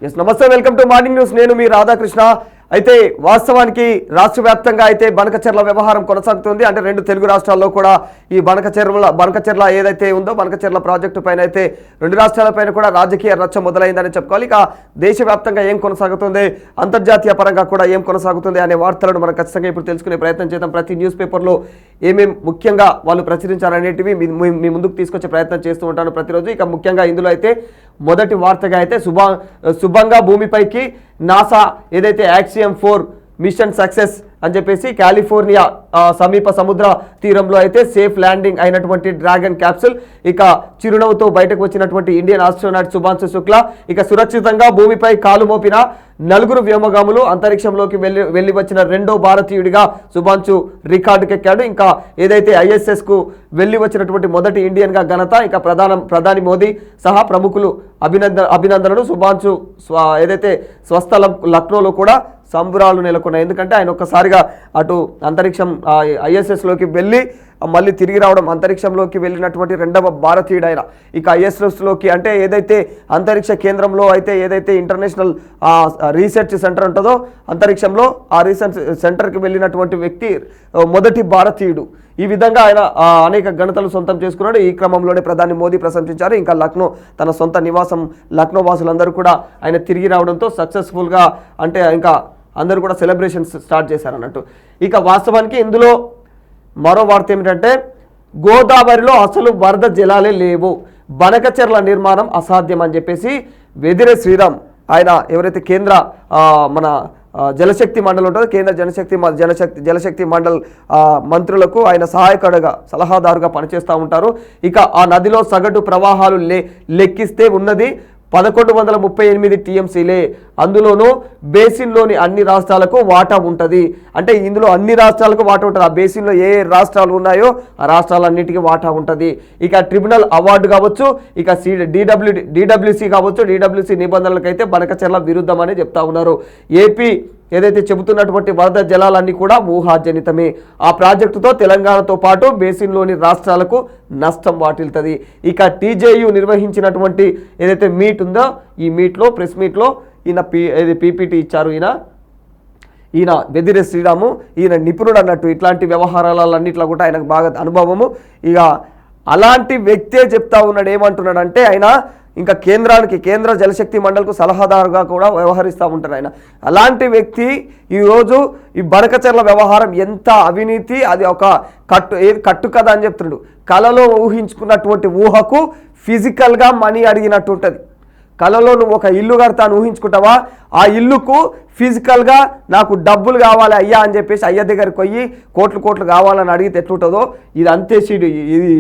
Yes నమస్తే, welcome to morning news. నేను మీ రాధాకృష్ణ. అయితే వాస్తవానికి రాష్ట్ర వ్యాప్తంగా అయితే బనకచెర్ల వ్యవహారం కొనసాగుతుంది. అంటే రెండు తెలుగు రాష్ట్రాల్లో కూడా ఈ బనకచెర్ల ఏదైతే ఉందో బనకచెర్ల ప్రాజెక్టు పైన అయితే రెండు రాష్ట్రాలపైన కూడా రాజకీయ రచ్చ మొదలైందని చెప్పుకోవాలి. ఇక దేశవ్యాప్తంగా ఏం కొనసాగుతుంది, అంతర్జాతీయ పరంగా కూడా ఏం కొనసాగుతుంది అనే వార్తలను మనం ఖచ్చితంగా ఇప్పుడు తెలుసుకునే ప్రయత్నం చేద్దాం. ప్రతి న్యూస్ పేపర్లో ఏమేమి ముఖ్యంగా వాళ్ళు ప్రచురించాలనేటివి మీ ముందుకు తీసుకొచ్చే ప్రయత్నం చేస్తూ ఉంటాను ప్రతిరోజు. ఇక ముఖ్యంగా ఇందులో అయితే మొదటి వార్తగా అయితే శుభంగా భూమిపైకి నాసా ఏదైతే యాక్సియం 4 మిషన్ సక్సెస్ అని చెప్పేసి కాలిఫోర్నియా సమీప సముద్ర తీరంలో అయితే సేఫ్ ల్యాండింగ్ అయినటువంటి డ్రాగన్ క్యాప్సూల్ ఇక చిరునవ్వుతో బయటకు వచ్చినటువంటి ఇండియన్ ఆస్ట్రోనాట్ శుభాంశు శుక్లా ఇక సురక్షితంగా భూమిపై కాలు మోపిన 4 వ్యోమగాములు అంతరిక్షంలోకి వెళ్ళి వచ్చిన రెండో భారతీయుడిగా శుభాంశు రికార్డుకెక్కాడు. ఇంకా ఏదైతే ISS కు వెళ్ళి వచ్చినటువంటి మొదటి ఇండియన్గా ఘనత ఇక ప్రధాని మోదీ సహా ప్రముఖులు అభినందనలు. శుభాంశు ఏదైతే స్వస్థలం లక్నోలో కూడా సంబురాలు నెలకొన్నాయి. ఎందుకంటే ఆయన ఒక్కసారిగా అటు అంతరిక్షం ISSలోకి వెళ్ళి మళ్ళీ తిరిగి రావడం, అంతరిక్షంలోకి వెళ్ళినటువంటి రెండవ భారతీయుడు ఆయన. ఇక ISSలోకి అంటే ఏదైతే అంతరిక్ష కేంద్రంలో అయితే ఏదైతే ఇంటర్నేషనల్ రీసెర్చ్ సెంటర్ ఉంటుందో అంతరిక్షంలో ఆ రీసెర్చ్ సెంటర్కి వెళ్ళినటువంటి వ్యక్తి మొదటి భారతీయుడు. ఈ విధంగా ఆయన అనేక ఘనతలు సొంతం చేసుకున్నాడు. ఈ క్రమంలోనే ప్రధాని మోదీ ప్రశంసించారు. ఇంకా లక్నో తన సొంత నివాసం లక్నో వాసులందరూ కూడా ఆయన తిరిగి రావడంతో సక్సెస్ఫుల్గా అంటే ఇంకా అందరూ కూడా సెలబ్రేషన్స్ స్టార్ట్ చేశారన్నట్టు. ఇక వాస్తవానికి ఇందులో మరో వార్త ఏమిటంటే గోదావరిలో అసలు వరద జలాలే లేవు, బనకచెర్ల నిర్మాణం అసాధ్యం అని చెప్పేసి వెదిరే శ్రీరామ్ ఆయన ఎవరైతే కేంద్ర మన జలశక్తి మండలి ఉంటుందో కేంద్ర జలశక్తి మండలి మంత్రులకు ఆయన సలహాదారుగా పనిచేస్తూ ఉంటారు. ఇక ఆ నదిలో సగటు ప్రవాహాలు లెక్కిస్తే ఉన్నది 1138 TMCలే. అందులోనూ బేసిన్లోని అన్ని రాష్ట్రాలకు వాటా ఉంటుంది. అంటే ఇందులో అన్ని రాష్ట్రాలకు వాటా ఉంటుంది. ఆ బేసిన్లో ఏ రాష్ట్రాలు ఉన్నాయో ఆ రాష్ట్రాలన్నిటికీ వాటా ఉంటుంది. ఇక ట్రిబ్యునల్ అవార్డు కావచ్చు, ఇక DWC కావచ్చు, DWC నిబంధనలకైతే బనకచెర్ల విరుద్ధం అని చెప్తా ఉన్నారు. ఏపీ ఏదైతే చెబుతున్నటువంటి వరద జలాలన్నీ కూడా ఊహాజనితమే. ఆ ప్రాజెక్టుతో తెలంగాణతో పాటు బేసిన్లోని రాష్ట్రాలకు నష్టం వాటిల్తుంది. ఇక TJU నిర్వహించినటువంటి ఏదైతే మీట్ ఉందో ఈ ప్రెస్ మీట్లో ఈయన PPT ఇచ్చారు. ఈయన వెదిరే శ్రీరాము ఈయన నిపుణుడు అన్నట్టు ఇట్లాంటి వ్యవహారాలన్నింటిలో కూడా ఆయనకు బాగా అనుభవము. ఇక అలాంటి వ్యక్తే చెప్తా ఉన్నాడు. ఏమంటున్నాడంటే ఆయన ఇంకా కేంద్ర జలశక్తి మండలికి సలహాదారుగా కూడా వ్యవహరిస్తూ ఉంటారు ఆయన. అలాంటి వ్యక్తి ఈరోజు ఈ బనకచెర్ల వ్యవహారం ఎంత అవినీతి, అది ఒక కట్టు కథ అని చెప్తున్నాడు. కలలో ఊహించుకున్నటువంటి ఊహకు ఫిజికల్గా మనీ అడిగినట్టు ఉంటుంది. కలలో నువ్వు ఒక ఇల్లు కడతాను ఊహించుకుంటావా, ఆ ఇల్లుకు ఫిజికల్గా నాకు డబ్బులు కావాలి అయ్యా అని చెప్పేసి అయ్య దగ్గరికి పోయి కోట్లు కావాలని అడిగితే ఎట్లుంటుందో ఇది అంతే ఇది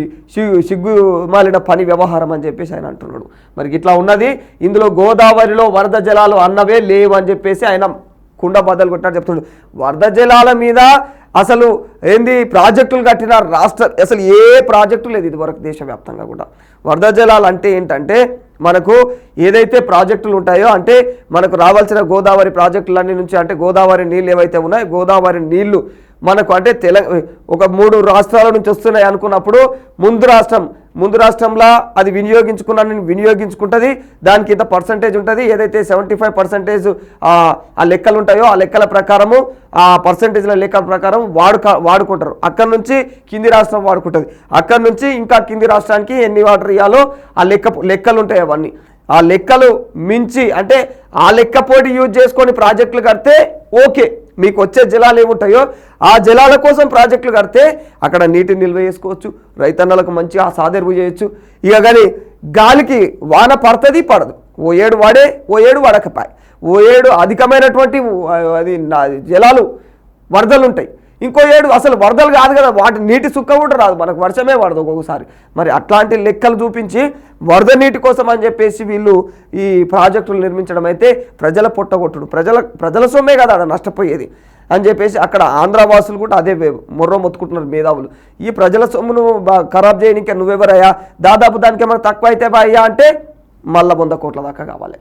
సిగ్గు మాలిన పని వ్యవహారం అని చెప్పేసి ఆయన అంటున్నాడు. మరి ఇట్లా ఉన్నది. ఇందులో గోదావరిలో వరద జలాలు అన్నవే లేవు అని చెప్పేసి ఆయన కుండ బద్దలు కొట్టినట్టు చెప్తున్నాడు. వరద జలాల మీద అసలు ఏంది ప్రాజెక్టులు కట్టిన అసలు ఏ ప్రాజెక్టు లేదు ఇదివరకు దేశవ్యాప్తంగా కూడా. వరద జలాలు అంటే ఏంటంటే మనకు ఏదైతే ప్రాజెక్టులు ఉంటాయో అంటే మనకు రావాల్సిన గోదావరి ప్రాజెక్టులన్నీ నుంచి అంటే గోదావరి నీళ్ళు ఏవైతే ఉన్నాయో గోదావరి నీళ్లు మనకు అంటే ఒక 3 రాష్ట్రాల నుంచి వస్తున్నాయి అనుకున్నప్పుడు ముందు రాష్ట్రంలో అది వినియోగించుకుంటుంది. దానికి ఇంత పర్సంటేజ్ ఉంటుంది. ఏదైతే 75% ఆ లెక్కలు ఉంటాయో ఆ లెక్కల ప్రకారము ఆ పర్సంటేజ్ల లెక్కల ప్రకారం వాడుకుంటారు. అక్కడి నుంచి కింది రాష్ట్రం వాడుకుంటుంది. అక్కడి నుంచి ఇంకా కింది రాష్ట్రానికి ఎన్ని వాటర్ ఇవ్వాలో ఆ లెక్కలు ఉంటాయి. అవన్నీ ఆ లెక్కలు మించి అంటే ఆ లెక్క పోటీ యూజ్ చేసుకొని ప్రాజెక్టులు కడితే ఓకే, మీకు వచ్చే జలాలు ఏముంటాయో ఆ జలాల కోసం ప్రాజెక్టులు కడితే అక్కడ నీటిని నిల్వ చేసుకోవచ్చు, రైతన్నలకు మంచిగా సాదెరువు చేయొచ్చు. ఇక కానీ గాలికి వాన పడుతుంది పడదు, ఓ ఏడు వాడే ఓ ఏడు వడకపాయి, ఓ ఏడు అధికమైనటువంటి అది జలాలు వరదలు ఉంటాయి, ఇంకో ఏడు అసలు వరదలు కాదు కదా, వాటి నీటి సుక్క కూడా రాదు, మనకు వర్షమే పడదు ఒక్కొక్కసారి. మరి అట్లాంటి లెక్కలు చూపించి వరద నీటి కోసం అని చెప్పేసి వీళ్ళు ఈ ప్రాజెక్టులు నిర్మించడం అయితే ప్రజల పొట్టగొట్టుడు, ప్రజల సొమ్మే కదా అక్కడ నష్టపోయేది అని చెప్పేసి అక్కడ ఆంధ్రవాసులు కూడా అదే మొర్రో మొత్తుకుంటున్నారు మేధావులు. ఈ ప్రజల సొమ్మును ఖరాబ్ చేయడానికి నువ్వెవరయ్యా, దాదాపు దానికి ఏమైనా తక్కువ అయితే అయ్యా అంటే మళ్ళా 100 కోట్ల దాకా కావాలి.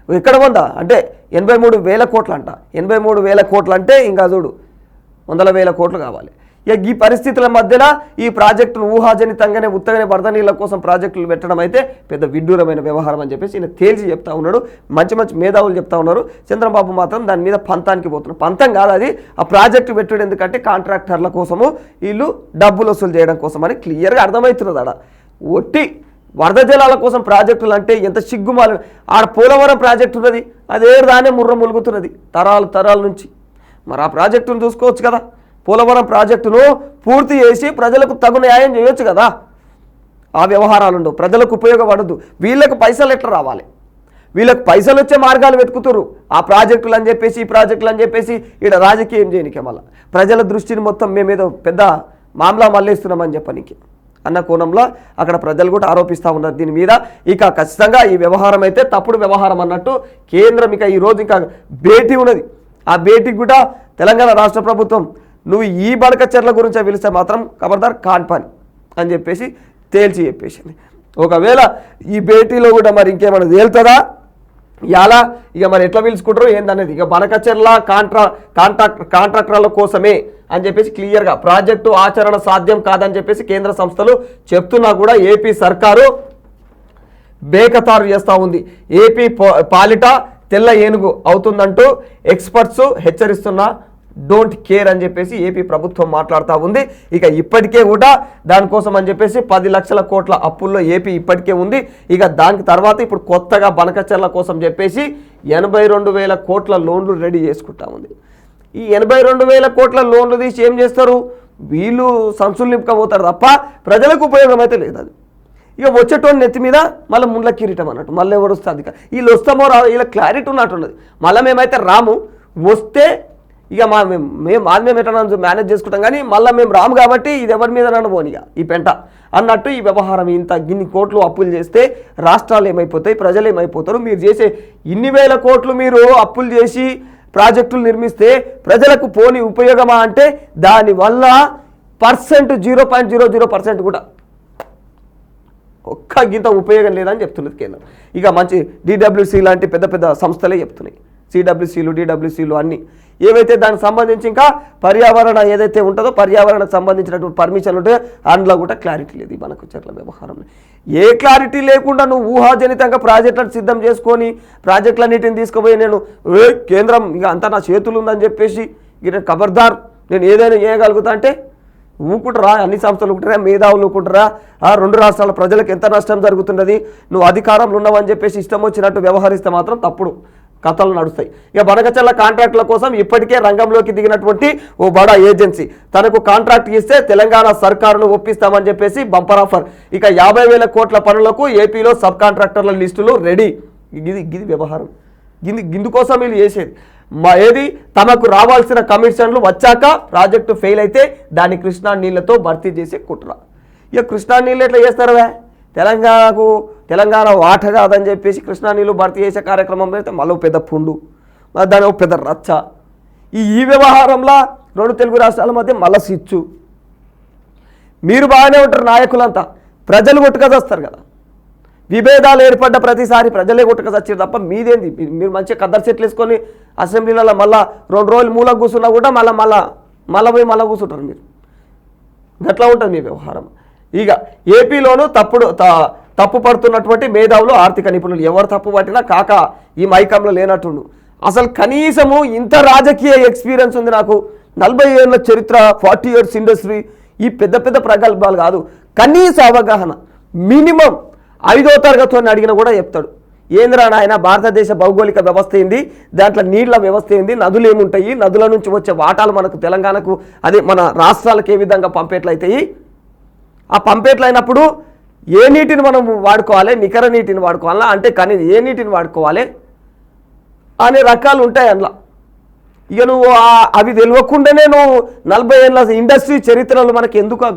ఎక్కడ 100 అంటే 83,000 కోట్లు అంట. 83,000 కోట్లు అంటే ఇంకా చూడు 100,000 కోట్లు కావాలి. ఇక ఈ పరిస్థితుల మధ్యన ఈ ప్రాజెక్టును ఊహాజనితంగానే ఉత్తగానే వరద నీళ్ళ కోసం ప్రాజెక్టులు పెట్టడం అయితే పెద్ద విడ్డూరమైన వ్యవహారం అని చెప్పేసి ఈయన తేల్చి చెప్తా ఉన్నాడు. మంచి మంచి మేధావులు చెప్తా ఉన్నారు. చంద్రబాబు మాత్రం దాని మీద పంతానికి పోతున్నారు. పంతం కాదు అది, ఆ ప్రాజెక్టు పెట్టుడు ఎందుకంటే కాంట్రాక్టర్ల కోసము వీళ్ళు డబ్బులు వసూలు చేయడం కోసం అని క్లియర్గా అర్థమవుతున్నది. ఆడ ఒట్టి వరద జలాల కోసం ప్రాజెక్టులు అంటే ఎంత సిగ్గుమాలి. ఆడ పోలవరం ప్రాజెక్టు ఉన్నది, అదే దానే ముర్ర ములుగుతున్నది తరాల నుంచి. మరి ఆ ప్రాజెక్టును చూసుకోవచ్చు కదా. పోలవరం ప్రాజెక్టును పూర్తి చేసి ప్రజలకు తగు న్యాయం చేయొచ్చు కదా. ఆ వ్యవహారాలు ఉండవు, ప్రజలకు ఉపయోగపడదు. వీళ్ళకు పైసలు ఎట్లా రావాలి, వీళ్ళకి పైసలు వచ్చే మార్గాలు వెతుకుతారు. ఆ ప్రాజెక్టులు అని చెప్పేసి ఈ ప్రాజెక్టులు అని చెప్పేసి ఇక్కడ రాజకీయం చేయనికే మళ్ళీ ప్రజల దృష్టిని మొత్తం మేమేదో పెద్ద మామలా మళ్ళేస్తున్నామని చెప్పనికి అన్న కోణంలో అక్కడ ప్రజలు కూడా ఆరోపిస్తూ ఉన్నారు దీని మీద. ఇక ఖచ్చితంగా ఈ వ్యవహారం అయితే తప్పుడు వ్యవహారం అన్నట్టు కేంద్రం ఇక ఈరోజు ఇంకా భేటీ ఉన్నది. ఆ భేటీకి కూడా తెలంగాణ రాష్ట్ర ప్రభుత్వం నువ్వు ఈ బనకచెర్ల గురించి పిలిస్తే మాత్రం ఖబర్దార్ కాన్పాని అని చెప్పేసి తేల్చి చెప్పేసింది. ఒకవేళ ఈ భేటీలో కూడా మరి ఇంకేమైనా తేలుతుందా ఇలా ఇక మరి ఎట్లా పిలుచుకుంటారో ఏందనేది. ఇక బనకచెర్ల కాంట్రాక్టర్ల కోసమే అని చెప్పేసి క్లియర్గా ప్రాజెక్టు ఆచరణ సాధ్యం కాదని చెప్పేసి కేంద్ర సంస్థలు చెప్తున్నా కూడా ఏపీ సర్కారు బేఖతారు చేస్తూ ఉంది. ఏపీ పాలిట తెల్ల ఏనుగు అవుతుందంటూ ఎక్స్పర్ట్స్ హెచ్చరిస్తున్నా డోంట్ కేర్ అని చెప్పేసి ఏపీ ప్రభుత్వం మాట్లాడుతూ ఉంది. ఇక ఇప్పటికే కూడా దానికోసం అని చెప్పేసి 10 లక్షల కోట్ల అప్పుల్లో ఏపీ ఇప్పటికే ఉంది. ఇక దానికి తర్వాత ఇప్పుడు కొత్తగా బనకచెర్ల కోసం చెప్పేసి 82,000 కోట్ల లోన్లు రెడీ చేసుకుంటా ఉంది. ఈ 82,000 కోట్ల లోన్లు తీసి ఏం చేస్తారు, వీళ్ళు సంచులు నింపుకపోతారు తప్ప ప్రజలకు ఉపయోగం అయితే లేదు. అది ఇక వచ్చేటోని నెత్తి మీద మళ్ళీ ముండ్ల కిరీటం అన్నట్టు మళ్ళీ ఎవరు వస్తుంది. వీళ్ళు వస్తామో రా, వీళ్ళ క్లారిటీ ఉన్నట్టున్నది. మళ్ళీ మేమైతే రాము, వస్తే ఇక మేము ఎట్లా మేనేజ్ చేసుకుంటాం, కానీ మళ్ళీ మేము రాము కాబట్టి ఇది ఎవరి మీద నన్ను పోనిగా ఈ పెంట అన్నట్టు ఈ వ్యవహారం. గిన్ని కోట్లు అప్పులు చేస్తే రాష్ట్రాలు ఏమైపోతాయి, ప్రజలు ఏమైపోతారు. మీరు చేసే ఇన్ని వేల కోట్లు మీరు అప్పులు చేసి ప్రాజెక్టులు నిర్మిస్తే ప్రజలకు పోని ఉపయోగమా అంటే దానివల్ల 0.00% కూడా ఒక్క గింత ఉపయోగం లేదని చెప్తున్నది కేంద్రం. ఇక మంచి డిడబ్ల్యూసీ లాంటి పెద్ద పెద్ద సంస్థలే చెప్తున్నాయి. సిడబ్ల్యూసీలు డిడబ్ల్యూసీలు అన్నీ ఏవైతే దానికి సంబంధించి ఇంకా పర్యావరణ ఏదైతే ఉంటుందో పర్యావరణకు సంబంధించినటువంటి పర్మిషన్లు ఉంటాయో అందులో కూడా క్లారిటీ లేదు ఈ బనకచెర్ల వ్యవహారంలో. ఏ క్లారిటీ లేకుండా నువ్వు ఊహాజనితంగా ప్రాజెక్టులను సిద్ధం చేసుకొని ప్రాజెక్టులన్నిటిని తీసుకుపోయి నేను కేంద్రం ఇక అంతా నా చేతులు ఉందని చెప్పేసి ఇక ఖబర్దార్ నేను ఏదైనా చేయగలుగుతా అంటే ఊకుంటారా, అన్ని సంస్థలు ఊకుంటారా, మేధావులు ఊకుంటారా, 2 రాష్ట్రాల ప్రజలకు ఎంత నష్టం జరుగుతున్నది, నువ్వు అధికారంలో ఉన్నావని చెప్పేసి ఇష్టం వచ్చినట్టు వ్యవహరిస్తే మాత్రం తప్పుడు కథలు నడుస్తాయి. ఇక బనకచెర్ల కాంట్రాక్టుల కోసం ఇప్పటికే రంగంలోకి దిగినటువంటి ఓ బడా ఏజెన్సీ తనకు కాంట్రాక్ట్ ఇస్తే తెలంగాణ సర్కారును ఒప్పిస్తామని చెప్పేసి బంపర్ ఆఫర్. ఇక 50,000 కోట్ల పనులకు ఏపీలో సబ్ కాంట్రాక్టర్ల లిస్టులు రెడీ. ఇది వ్యవహారం, గిందుకోసం వీళ్ళు చేసేది ఏది తమకు రావాల్సిన కమిషన్లు వచ్చాక ప్రాజెక్టు ఫెయిల్ అయితే దాన్ని కృష్ణా నీళ్లతో భర్తీ చేసే కుట్ర. ఇక కృష్ణా నీళ్ళు ఎట్లా చేస్తారువే, తెలంగాణ వాట కాదని చెప్పేసి కృష్ణా నీళ్ళు భర్తీ చేసే కార్యక్రమం అయితే మళ్ళీ పెద్ద పుండు, దాని పెద్ద రచ్చ. ఈ వ్యవహారంలో 2 తెలుగు రాష్ట్రాల మధ్య మళ్ళీ సిచ్చు. మీరు బాగానే ఉంటారు నాయకులంతా, ప్రజలు కొట్టుకదస్తారు కదా. విభేదాలు ఏర్పడ్డ ప్రతిసారి ప్రజలే కొట్టుకదచ్చారు తప్ప మీదేంది. మీరు మంచిగా కద్దరు సెట్లు వేసుకొని అసెంబ్లీలలో మళ్ళీ 2 రోజులు మూలకు కూర్చున్నా కూడా మళ్ళీ కూర్చుంటారు మీరు. గట్లా ఉంటుంది మీ వ్యవహారం. ఇక ఏపీలోనూ తప్పు పడుతున్నటువంటి మేధావులు ఆర్థిక నిపుణులు ఎవరు తప్పు పట్టినా కాక ఈ మైకంలో లేనట్టుండు. అసలు కనీసము ఇంత రాజకీయ ఎక్స్పీరియన్స్ ఉంది నాకు, 40 ఏళ్ళ చరిత్ర, 40 years ఇండస్ట్రీ, ఈ పెద్ద పెద్ద ప్రగల్భాలు కాదు, కనీస అవగాహన మినిమం 5వ తరగతి అడిగినా కూడా చెప్తాడు. ఏంద్రా నాయన భారతదేశ భౌగోళిక వ్యవస్థ ఏంది, దాంట్లో నీళ్ల వ్యవస్థ ఏంది, నదులు ఏముంటాయి, నదుల నుంచి వచ్చే వాటాలు మనకు తెలంగాణకు అదే మన రాష్ట్రాలకు ఏ విధంగా పంపేట్లయితాయి, ఆ పంపేట్లు అయినప్పుడు ఏ నీటిని మనం వాడుకోవాలి, నికర నీటిని వాడుకోవాలా అంటే కానీ ఏ నీటిని వాడుకోవాలి అనే రకాలు ఉంటాయి అందులో. ఇక నువ్వు అవి తెలియకుండానే నువ్వు 40 ఏళ్ళ ఇండస్ట్రీ చరిత్రలో మనకి ఎందుకు ఆ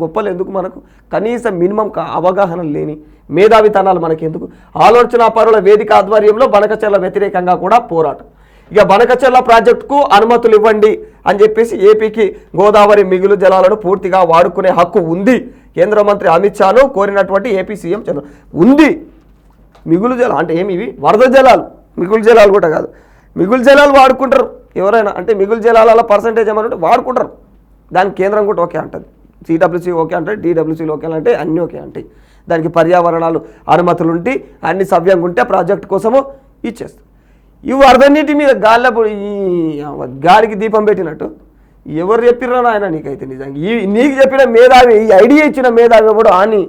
గొప్పలు ఎందుకు, మనకు కనీసం మినిమం అవగాహన లేని మేధావితనాలు మనకి ఎందుకు. ఆలోచన పరుల వేదిక ఆధ్వర్యంలో బనకచెర్ల వ్యతిరేకంగా కూడా పోరాటం. ఇక బనకచెర్ల ప్రాజెక్టుకు అనుమతులు ఇవ్వండి అని చెప్పేసి ఏపీకి గోదావరి మిగులు జలాలను పూర్తిగా వాడుకునే హక్కు ఉంది. కేంద్ర మంత్రి అమిత్ షాను కోరినటువంటి ఏపీ సీఎం ఉంది. మిగులు జలాలు అంటే ఏమి, ఇవి వరద జలాలు, మిగులు జలాలు కూడా కాదు. మిగులు జలాలు వాడుకుంటారు ఎవరైనా, అంటే మిగులు జలాల పర్సంటేజ్ ఏమన్నా వాడుకుంటారు. దానికి కేంద్రం కూడా ఓకే అంటుంది, సిడబ్ల్యూసీ ఓకే అంటే, డిడబ్ల్యూసీలు ఓకే అంటే అన్నీ ఓకే అంటాయి. దానికి పర్యావరణాలు అనుమతులు ఉంటే అన్ని సవ్యంగా ఉంటే ప్రాజెక్ట్ కోసము ఇచ్చేస్తాం. ఇవి అర్థన్నిటి మీద గాలికి దీపం పెట్టినట్టు ఎవరు చెప్పిర్రా నాయన నీకైతే నిజంగా నీకు చెప్పిన మేధావి, ఈ ఐడియా ఇచ్చిన మేధావి కూడా అని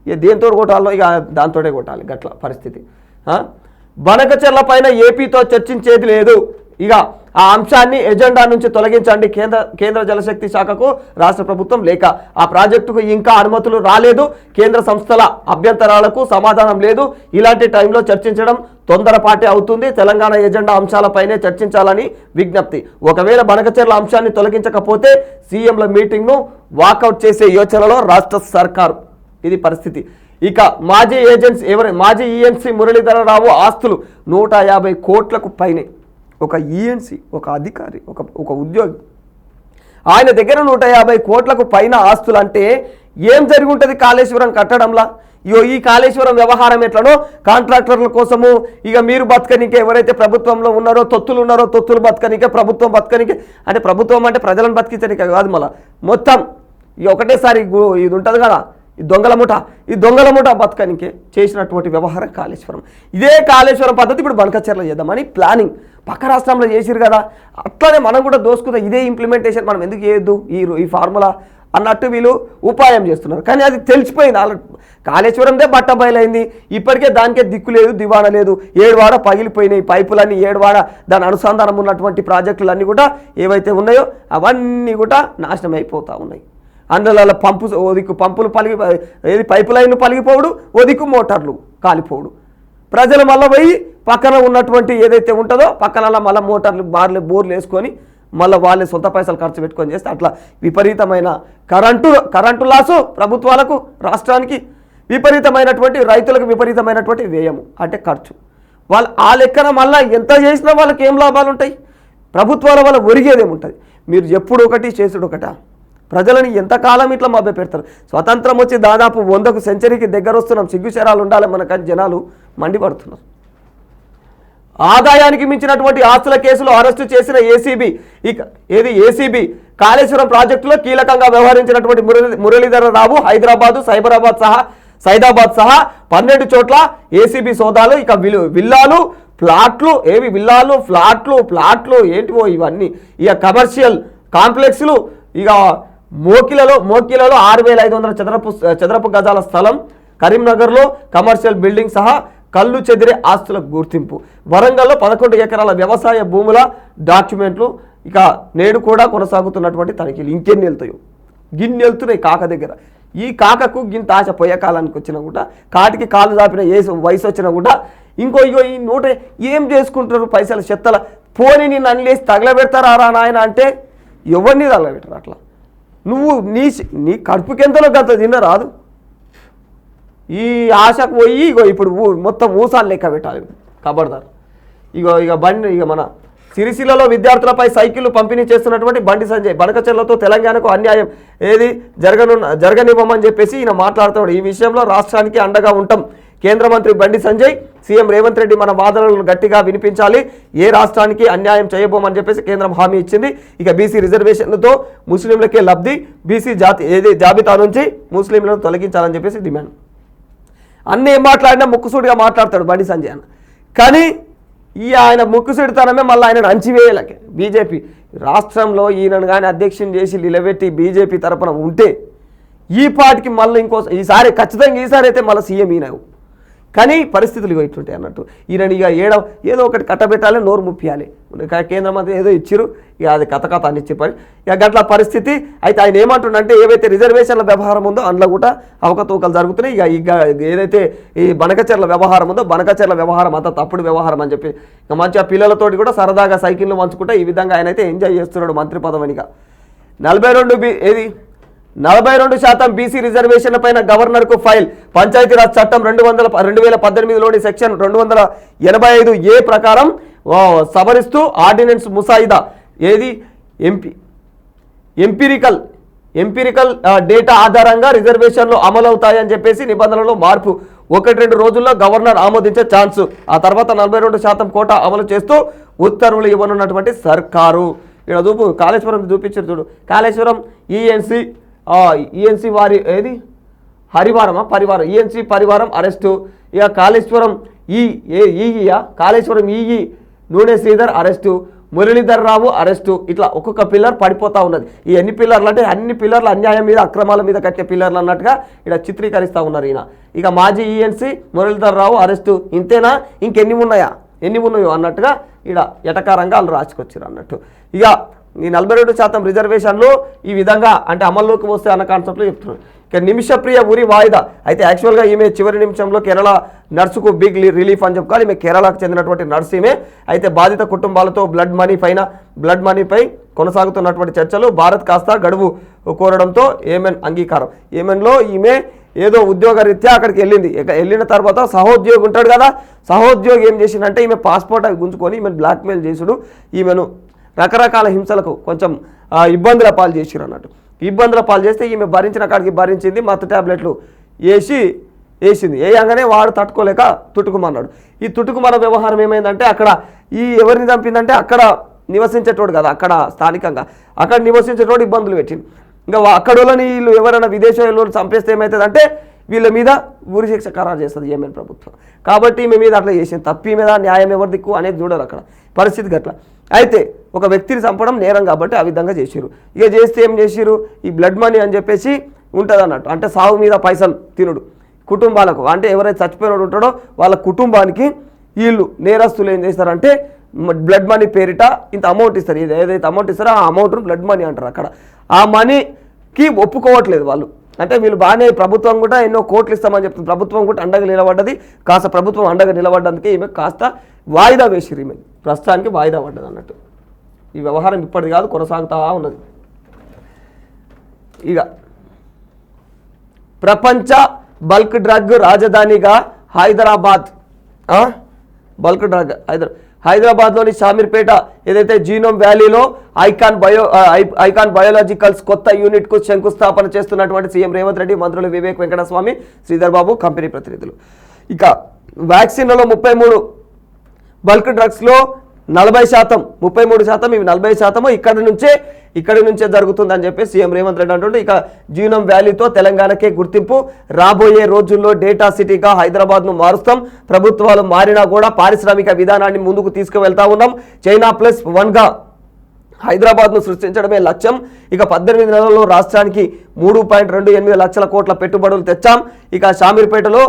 దేంతో కొట్టాలో ఇక దాంతోనే కొట్టాలి గట్ల పరిస్థితి. బనకచెర్ల పైన ఏపీతో చర్చించేది లేదు, ఇక ఆ అంశాన్ని ఎజెండా నుంచి తొలగించండి. కేంద్ర జలశక్తి శాఖకు రాష్ట్ర ప్రభుత్వం లేఖ. ఆ ప్రాజెక్టుకు ఇంకా అనుమతులు రాలేదు, కేంద్ర సంస్థల అభ్యంతరాలకు సమాధానం లేదు. ఇలాంటి టైంలో చర్చించడం తొందరపాటే అవుతుంది. తెలంగాణ ఎజెండా అంశాలపైనే చర్చించాలని విజ్ఞప్తి. ఒకవేళ బనకచెర్ల అంశాన్ని తొలగించకపోతే సీఎంల మీటింగ్ను వాకౌట్ చేసే యోచనలో రాష్ట్ర సర్కారు. ఇది పరిస్థితి. ఇక మాజీ ఈఎన్సీ మురళీధరరావు ఆస్తులు 150 కోట్లకు పైనే. ఒక ఈఎన్సీ, ఒక అధికారి, ఒక ఉద్యోగి, ఆయన దగ్గర 150 కోట్లకు పైన ఆస్తులు అంటే ఏం జరిగి ఉంటుంది కాళేశ్వరం కట్టడంలా? ఈ కాళేశ్వరం వ్యవహారం ఎట్లనో కాంట్రాక్టర్ల కోసము ఇక మీరు బతకనికే, ఎవరైతే ప్రభుత్వంలో ఉన్నారో తొత్తులు బతకనికే, ప్రభుత్వం బతకనికే, అంటే ప్రభుత్వం అంటే ప్రజలను బతికించనికే కాదు, మళ్ళీ మొత్తం ఇక ఒకటేసారి ఇది ఉంటుంది కదా, ఈ దొంగల ముఠ బతకనికే చేసినటువంటి వ్యవహారం కాళేశ్వరం. ఇదే కాళేశ్వరం పద్ధతి ఇప్పుడు బనకచెర్ల చేద్దామని ప్లానింగ్ పక్క రాష్ట్రంలో చేసిరు కదా, అట్లనే మనం కూడా దోసుకుందాం. ఇదే ఇంప్లిమెంటేషన్ మనం ఎందుకు చేయొద్దు ఈ ఫార్ములా అన్నట్టు వీళ్ళు ఉపాయం చేస్తున్నారు. కానీ అది తెలిసిపోయింది ఆల్రెడీ. కాళేశ్వరందే బట్ట బయలైంది. ఇప్పటికే దానికే దిక్కు లేదు, దివాణ లేదు. 7 వాడ పగిలిపోయినాయి పైపులన్నీ, 7 వాడ దాని అనుసంధానం ఉన్నటువంటి ప్రాజెక్టులన్నీ కూడా ఏవైతే ఉన్నాయో అవన్నీ కూడా నాశనం అయిపోతూ ఉన్నాయి. అందులో పంపులు పైపు లైన్ పలిగిపోవడు, ఓదిక్కు మోటార్లు కాలిపోవడు. ప్రజలు మళ్ళీ పోయి పక్కన ఉన్నటువంటి ఏదైతే ఉంటుందో పక్కన మళ్ళీ మోటార్లు బోర్లు వేసుకొని మళ్ళీ వాళ్ళే సొంత పైసలు ఖర్చు పెట్టుకొని చేస్తే అట్లా విపరీతమైన కరెంటు లాసు ప్రభుత్వాలకు, రాష్ట్రానికి విపరీతమైనటువంటి, రైతులకు విపరీతమైనటువంటి వ్యయము అంటే ఖర్చు. ఆ లెక్కన మళ్ళీ ఎంత చేసినా వాళ్ళకి ఏం లాభాలు ఉంటాయి? ప్రభుత్వాల వల్ల ఒరిగేదేముంటుంది? మీరు ఎప్పుడు ఒకటి చేసుడు ఒకటా? ప్రజలని ఎంతకాలం ఇట్లా మభ్య పెడతారు? స్వతంత్రం వచ్చి దాదాపు 100కు సెంచరీకి దగ్గర వస్తున్నాం, సిగ్గుశరాలు ఉండాలి మనకని జనాలు మండిపడుతున్నారు. ఆదాయానికి మించినటువంటి ఆస్తుల కేసులో అరెస్టు చేసిన ఏసీబీ కాళేశ్వరం ప్రాజెక్టులో కీలకంగా వ్యవహరించినటువంటి మురళీధరరావు హైదరాబాదు, సైదాబాద్ సహా 12 చోట్ల ఏసీబీ సోదాలు. ఇక విల్లాలు, ఫ్లాట్లు ఏంటివో ఇవన్నీ, ఇక కమర్షియల్ కాంప్లెక్స్లు, ఇక మోకిలలో 6500 చదరపు గజాల స్థలం, కరీంనగర్లో కమర్షియల్ బిల్డింగ్ సహా కళ్ళు చెదిరే ఆస్తులకు గుర్తింపు, వరంగల్లో 11 ఎకరాల వ్యవసాయ భూముల డాక్యుమెంట్లు. ఇక నేడు కూడా కొనసాగుతున్నటువంటి తనిఖీలు ఇంకెన్ని గిన్నె వెళ్తున్నాయి కాక దగ్గర. ఈ కాకకు గింత ఆశ పోయే కాలానికి వచ్చినా కూడా, కాటికి కాలు దాపిన వయసు వచ్చినా కూడా ఈ నోట ఏం చేసుకుంటారు పైసలు చెత్తల పోని నిన్ను అన్నిలేసి తగలబెడతారా రా నాయన అంటే ఎవరిని తగలబెట్టరు. అట్లా నువ్వు నీ కడుపుకెంతలో గంత తిన్నరాదు. ఈ ఆశకు పోయి ఇప్పుడు మొత్తం ఊసాలు లెక్క పెట్టాలి కబర్దార్. ఇక మన సిరిసిల్లలో విద్యార్థులపై సైకిళ్లు పంపిణీ చేస్తున్నటువంటి బండి సంజయ్ బనకచెర్లతో తెలంగాణకు అన్యాయం జరగనివ్వమని చెప్పేసి ఈయన మాట్లాడుతున్నాడు. ఈ విషయంలో రాష్ట్రానికి అండగా ఉంటాం. కేంద్ర మంత్రి బండి సంజయ్, సీఎం రేవంత్ రెడ్డి మన వాదనలను గట్టిగా వినిపించాలి. ఏ రాష్ట్రానికి అన్యాయం చేయబోమని చెప్పేసి కేంద్రం హామీ ఇచ్చింది. ఇక బీసీ రిజర్వేషన్లతో ముస్లింలకే లబ్ధి, బీసీ జాబితా నుంచి ముస్లింలను తొలగించాలని చెప్పేసి డిమాండ్. అన్నీ ఏం మాట్లాడినా ముక్కుసూడిగా మాట్లాడతాడు బండి సంజయ్ అన్న. కానీ ఆయన ముక్కుసూడితనమే మళ్ళీ ఆయన అంచివేయలకే బీజేపీ రాష్ట్రంలో ఈయనను కానీ అధ్యక్షుని చేసి నిలబెట్టి బీజేపీ తరపున ఉంటే ఈ పాటికి మళ్ళీ ఈసారి ఖచ్చితంగా అయితే మళ్ళీ సీఎం ఈయనవు. కానీ పరిస్థితులు ఇట్లుంటాయి అన్నట్టు. ఈయన ఇక ఏదో ఒకటి కట్టబెట్టాలి, నోరు ముప్పియాలి. కేంద్ర మంత్రి ఏదో ఇచ్చిరు, ఇక అది కథ అని చెప్పాలి. ఇక గట్ల పరిస్థితి. అయితే ఆయన ఏమంటుండంటే ఏవైతే రిజర్వేషన్ల వ్యవహారం ఉందో అందులో కూడా అవకతవకలు జరుగుతున్నాయి. ఇక ఏదైతే ఈ బనకచెర్ల వ్యవహారం ఉందో బనకచెర్ల వ్యవహారం అంతా తప్పుడు వ్యవహారం అని చెప్పి ఇక మంచిగా పిల్లలతోటి కూడా సరదాగా సైకిళ్ళు మంచుకుంటే ఈ విధంగా ఆయన అయితే ఎంజాయ్ చేస్తున్నాడు మంత్రి పదవినిగా. 42% బీసీ రిజర్వేషన్ల పైన గవర్నర్కు ఫైల్. పంచాయతీరాజ్ చట్టం 2018లోని సెక్షన్ 285A ప్రకారం సవరిస్తూ ఆర్డినెన్స్ ముసాయిదా. ఎంపిరికల్ డేటా ఆధారంగా రిజర్వేషన్లు అమలవుతాయని చెప్పేసి నిబంధనలో మార్పు. 1-2 రోజుల్లో గవర్నర్ ఆమోదించే ఛాన్సు. ఆ తర్వాత 42% కోటా అమలు చేస్తూ ఉత్తర్వులు ఇవ్వనున్నటువంటి సర్కారు. ఇక్కడ చూపు కాళేశ్వరం చూపించారు చూడు, కాళేశ్వరం ఈఎన్సీ వారి ఏది పరివారం ఈఎన్సీ పరివారం అరెస్టు. ఇక కాళేశ్వరం కాళేశ్వరం నూనె శ్రీధర్ అరెస్టు, మురళీధర్ రావు అరెస్టు. ఇట్లా ఒక్కొక్క పిల్లర్ పడిపోతూ ఉన్నది. ఈ ఎన్ని పిల్లర్లు అంటే అన్ని పిల్లర్లు అన్యాయం మీద అక్రమాల మీద కట్టే పిల్లర్లు అన్నట్టుగా ఇక్కడ చిత్రీకరిస్తూ ఉన్నారు ఈయన. ఇక మాజీ ఈఎన్సీ మురళీధర్ రావు అరెస్టు. ఇంతేనా, ఇంకెన్ని ఉన్నాయో అన్నట్టుగా ఇక్కడ ఎటకారంగా వాళ్ళు రాసుకొచ్చారు అన్నట్టు. ఇక ఈ 42% రిజర్వేషన్లు ఈ విధంగా అంటే అమల్లోకి వస్తే అన్న కాన్సెప్ట్లో చెప్తున్నారు. ఇక నిమిషప్రియ ఉరి వాయిదా. అయితే యాక్చువల్గా ఈమె చివరి నిమిషంలో కేరళ నర్సుకు బిగ్ రిలీఫ్ అని చెప్పుకోవాలి. ఈమె కేరళకు చెందినటువంటి నర్సు ఈమె. అయితే బాధిత కుటుంబాలతో బ్లడ్ మనీపై కొనసాగుతున్నటువంటి చర్చలు. భారత్ కాస్త గడువు కోరడంతో ఏమెన్ అంగీకారం. ఏమెన్లో ఈమె ఏదో ఉద్యోగరీత్యా అక్కడికి వెళ్ళిన తర్వాత సహోద్యోగి ఉంటాడు కదా, సహోద్యోగి ఏం చేసిందంటే ఈమె పాస్పోర్ట్ అవి గుంజుకొని ఈమెను బ్లాక్మెయిల్ చేసుడు, ఈమెను రకరకాల హింసలకు కొంచెం ఇబ్బందుల పాలు చేసిరు అన్నట్టు. ఇబ్బందుల పాలు చేస్తే ఈమె భరించిన కాడికి భరించింది, మత్తు ట్యాబ్లెట్లు వేసింది. వేయంగానే వాడు తట్టుకోలేక తుట్టుకుమన్నాడు. ఈ తుట్టుకుమన్న వ్యవహారం ఏమైందంటే అక్కడ ఎవరిని చంపిందంటే అక్కడ నివసించేటోడు కదా, అక్కడ స్థానికంగా అక్కడ నివసించేటోడు ఇబ్బందులు పెట్టింది. ఇంకా అక్కడ వాళ్ళని వీళ్ళు ఎవరైనా విదేశాల్లో చంపేస్తే ఏమవుతుందంటే వీళ్ళ మీద ఉరి శిక్ష ఖరారు చేస్తుంది ఏమేమి ప్రభుత్వం. కాబట్టి ఈమె మీద అట్లా చేసింది. తప్పి మీద న్యాయం ఎవరి దిక్కు అనేది చూడరు అక్కడ పరిస్థితి గట్ల. అయితే ఒక వ్యక్తిని చంపడం నేరం కాబట్టి ఆ విధంగా చేసిరు. ఇక చేస్తే ఏం చేసిరు, ఈ బ్లడ్ మనీ అని చెప్పేసి ఉంటుంది అన్నట్టు. అంటే సాగు మీద పైసలు తినుడు కుటుంబాలకు, అంటే ఎవరైతే చచ్చిపోయినోడు ఉంటాడో వాళ్ళ కుటుంబానికి వీళ్ళు నేరస్తులు ఏం చేస్తారంటే బ్లడ్ మనీ పేరిట ఇంత అమౌంట్ ఇస్తారు. ఏదైతే అమౌంట్ ఇస్తారో ఆ అమౌంట్ను బ్లడ్ మనీ అంటారు. అక్కడ ఆ మనీకి ఒప్పుకోవట్లేదు వాళ్ళు. అంటే వీళ్ళు బాగానే ప్రభుత్వం కూడా ఎన్నో కోట్లు ఇస్తామని చెప్తుంది. ప్రభుత్వం కూడా అండగా నిలబడ్డది. కాస్త ప్రభుత్వం అండగా నిలబడ్డానికి ఈమె కాస్త వాయిదా వేసిరు. ఈమె ప్రస్తుతానికి వాయిదా పడ్డది అన్నట్టు. ఈ వ్యవహారం ఇప్పటిది కాదు, కొనసాగుతూ ఉన్నది. ఇక ప్రపంచ బల్క్ డ్రగ్ రాజధానిగా హైదరాబాద్. బల్క్ డ్రగ్ హైదరాబాద్లోని షామీర్పేట ఏదైతే జీనోమ్ వ్యాలీలో ఐకాన్ బయోలాజికల్స్ కొత్త యూనిట్కు శంకుస్థాపన చేస్తున్నటువంటి సీఎం రేవంత్ రెడ్డి, మంత్రులు వివేక్ వెంకటస్వామి, శ్రీధర్ బాబు, కంపెనీ ప్రతినిధులు. ఇక వ్యాక్సిన్లలో 33, బల్క్ డ్రగ్స్లో 40%, 33%, ఇవి 40% ఇక్కడి నుంచే జరుగుతుందని చెప్పి సీఎం రేవంత్ రెడ్డి అంటుంటే. ఇక జీనోమ్ వ్యాలీతో తెలంగాణకే గుర్తింపు, రాబోయే రోజుల్లో డేటా సిటీగా హైదరాబాద్ను మారుస్తాం. ప్రభుత్వాలు మారినా కూడా పారిశ్రామిక విధానాన్ని ముందుకు తీసుకువెళ్తా ఉన్నాం. చైనా +1గా హైదరాబాద్ను సృష్టించడమే లక్ష్యం. ఇక 18 నెలల్లో రాష్ట్రానికి 3.28 లక్షల కోట్ల పెట్టుబడులు తెచ్చాం. ఇక షామీర్పేటలో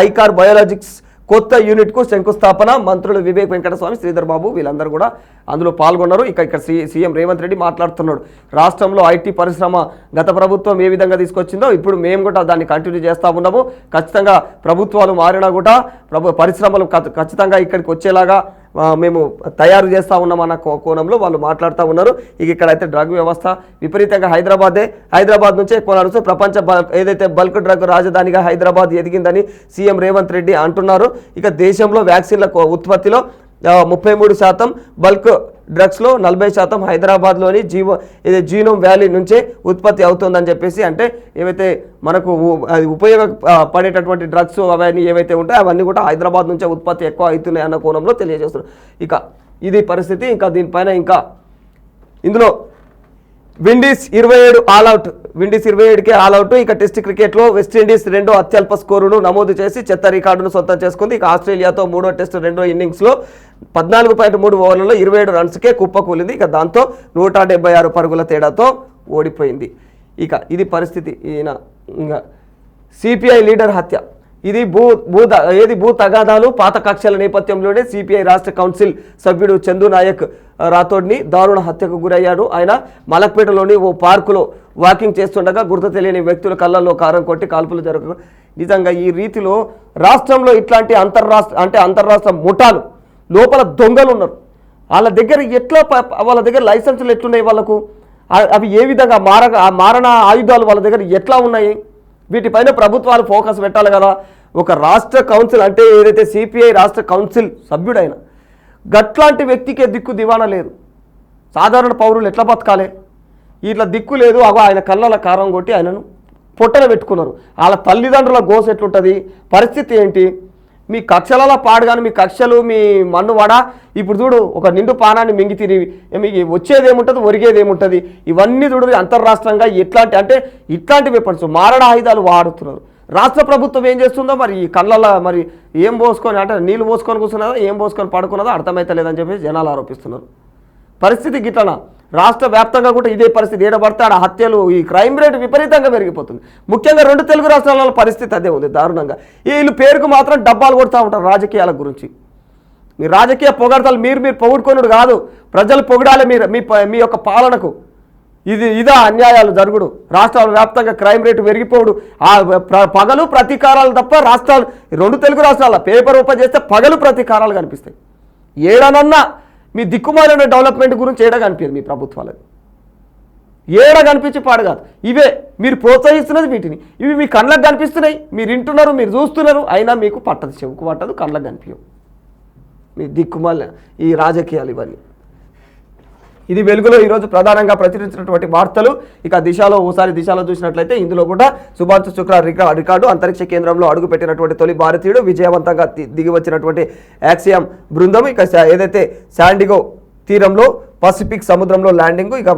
ఐకార్ బయోలాజిక్స్ కొత్త యూనిట్కు శంకుస్థాపన. మంత్రులు వివేక్ వెంకటస్వామి, శ్రీధర్ బాబు వీళ్ళందరూ కూడా అందులో పాల్గొన్నారు. ఇక్కడ సీఎం రేవంత్ రెడ్డి మాట్లాడుతున్నాడు. రాష్ట్రంలో ఐటీ పరిశ్రమ గత ప్రభుత్వం ఏ విధంగా తీసుకొచ్చిందో ఇప్పుడు మేము కూడా దాన్ని కంటిన్యూ చేస్తూ ఉన్నాము. ఖచ్చితంగా ప్రభుత్వాలు మారినా కూడా పరిశ్రమలు ఖచ్చితంగా ఇక్కడికి వచ్చేలాగా మేము తయారు చేస్తూ ఉన్నామన్న కోణంలో వాళ్ళు మాట్లాడుతూ ఉన్నారు. ఇక్కడైతే డ్రగ్ వ్యవస్థ విపరీతంగా హైదరాబాద్ నుంచే ఎక్కువ నడుస్తూ ప్రపంచ ఏదైతే బల్క్ డ్రగ్ రాజధానిగా హైదరాబాద్ ఎదిగిందని సీఎం రేవంత్ రెడ్డి అంటున్నారు. ఇక దేశంలో వ్యాక్సిన్ల ఉత్పత్తిలో 33%, బల్క్ డ్రగ్స్లో 40% హైదరాబాద్లోని జీనోమ్ వ్యాలీ నుంచే ఉత్పత్తి అవుతుందని చెప్పేసి, అంటే ఏవైతే మనకు ఉపయోగపడేటటువంటి డ్రగ్స్ అవన్నీ ఏవైతే ఉంటాయో అవన్నీ కూడా హైదరాబాద్ నుంచే ఉత్పత్తి ఎక్కువ అవుతున్నాయి అన్న కోణంలో తెలియజేస్తున్నారు. ఇక ఇది పరిస్థితి. ఇంకా దీనిపైన ఇందులో విండీస్ 27 ఆల్అవుట్, విండీస్ 27కే ఆల్అవుట్. ఇక టెస్ట్ క్రికెట్లో వెస్టిండీస్ 2వ అత్యల్ప స్కోరును నమోదు చేసి చెత్త రికార్డును సొంతం చేసుకుంది. ఇక ఆస్ట్రేలియాతో 3వ టెస్ట్ 2వ ఇన్నింగ్స్లో 14.3 ఓవర్లలో 27 రన్స్కే కుప్పకూలింది. ఇక దాంతో 176 పరుగుల తేడాతో ఓడిపోయింది. ఇక ఇది పరిస్థితి. ఇంకా సిపిఐ లీడర్ హత్య. ఇది భూ తగాదాలు పాత కక్షల నేపథ్యంలోనే సిపిఐ రాష్ట్ర కౌన్సిల్ సభ్యుడు చందు నాయక్ రాథోడ్ని దారుణ హత్యకు గురయ్యాడు. ఆయన మలక్పేటలోని ఓ పార్కులో వాకింగ్ చేస్తుండగా గుర్తు తెలియని వ్యక్తుల కళ్ళల్లో కారం కొట్టి కాల్పులు జరగ. నిజంగా ఈ రీతిలో రాష్ట్రంలో ఇట్లాంటి అంతర్రాష్ట్ర ముఠాలు లోపల దొంగలు ఉన్నారు. వాళ్ళ దగ్గర లైసెన్సులు ఎట్లున్నాయి, వాళ్ళకు అవి ఏ విధంగా మారణ ఆయుధాలు వాళ్ళ దగ్గర ఎట్లా ఉన్నాయి, వీటిపైన ప్రభుత్వాలు ఫోకస్ పెట్టాలి కదా. ఒక రాష్ట్ర కౌన్సిల్ అంటే ఏదైతే సిపిఐ రాష్ట్ర కౌన్సిల్ సభ్యుడైన గట్లాంటి వ్యక్తికే దిక్కు దివానా లేదు. సాధారణ పౌరులు ఎట్లా బతకాలి? ఇట్లా దిక్కు లేదు. ఆయన కళ్ళల కారం కొట్టి ఆయనను పొట్టన పెట్టుకున్నారు. వాళ్ళ తల్లిదండ్రుల గోస ఎట్లుంటుంది, పరిస్థితి ఏంటి? మీ కక్షలలో పాడు కానీ మీ కక్షలు మీ మన్ను వడ ఇప్పుడు చూడు ఒక నిండు పానాన్ని మింగి తిరిగి మీకు వచ్చేది ఏముంటుంది ఒరిగేది ఏముంటుంది ఇవన్నీ చూడు అంతర్రాష్ట్రంగా ఇట్లాంటి వెపన్స్ మారణ ఆయుధాలు వాడుతున్నారు. రాష్ట్ర ప్రభుత్వం ఏం చేస్తుందో మరి ఈ కళ్ళల్లో మరి ఏం పోసుకొని అంటే నీళ్ళు పోసుకొని కూర్చున్నదో ఏం పోసుకొని పడుకున్నదో అర్థమైతలేదని చెప్పేసి జనాలు ఆరోపిస్తున్నారు. పరిస్థితి గిట్లనా రాష్ట్ర వ్యాప్తంగా కూడా ఇదే పరిస్థితి. ఏడబడితే ఆడ హత్యలు ఈ క్రైమ్ రేట్ విపరీతంగా పెరిగిపోతుంది. ముఖ్యంగా 2 తెలుగు రాష్ట్రాల పరిస్థితి అదే ఉంది దారుణంగా. వీళ్ళు పేరుకు మాత్రం డబ్బాలు కొడుతూ ఉంటారు రాజకీయాల గురించి. మీ రాజకీయ పొగడతలు మీరు పొగుడుకొనుడు కాదు, ప్రజలు పొగడాలి మీ యొక్క పాలనకు. ఇదా అన్యాయాలు జరుగుడు, రాష్ట్రాల వ్యాప్తంగా క్రైమ్ రేటు పెరిగిపోవడు, పగలు ప్రతీకారాలు తప్ప రాష్ట్రాలు 2 తెలుగు రాష్ట్రాల పేపర్ ఓపెన్ చేస్తే పగలు ప్రతీకారాలు కనిపిస్తాయి. ఏడనన్నా మీ దిక్కుమాలిన డెవలప్మెంట్ గురించి ఏడ కనిపించదు మీ ప్రభుత్వాలది, ఏడ కనిపించి పాడు కాదు. ఇవే మీరు ప్రోత్సహిస్తున్నది వీటిని, ఇవి మీ కళ్ళకు కనిపిస్తున్నాయి, మీరు వింటున్నారు, మీరు చూస్తున్నారు, అయినా మీకు పట్టదు, చెవుకు పట్టదు, కళ్ళకు కనిపించవు మీ దిక్కుమాలిన ఈ రాజకీయాలు ఇవన్నీ. ఇది వెలుగులో ఈరోజు ప్రధానంగా ప్రచురించినటువంటి వార్తలు. ఇక దిశలో చూసినట్లయితే ఇందులో కూడా సుభాష్ శుక్లా రికార్డు అంతరిక్ష కేంద్రంలో అడుగుపెట్టినటువంటి తొలి భారతీయుడు, విజయవంతంగా దిగి వచ్చినటువంటి యాక్సియం బృందం, ఇక ఏదైతే శాండిగో తీరంలో పసిఫిక్ సముద్రంలో ల్యాండింగ్, ఇక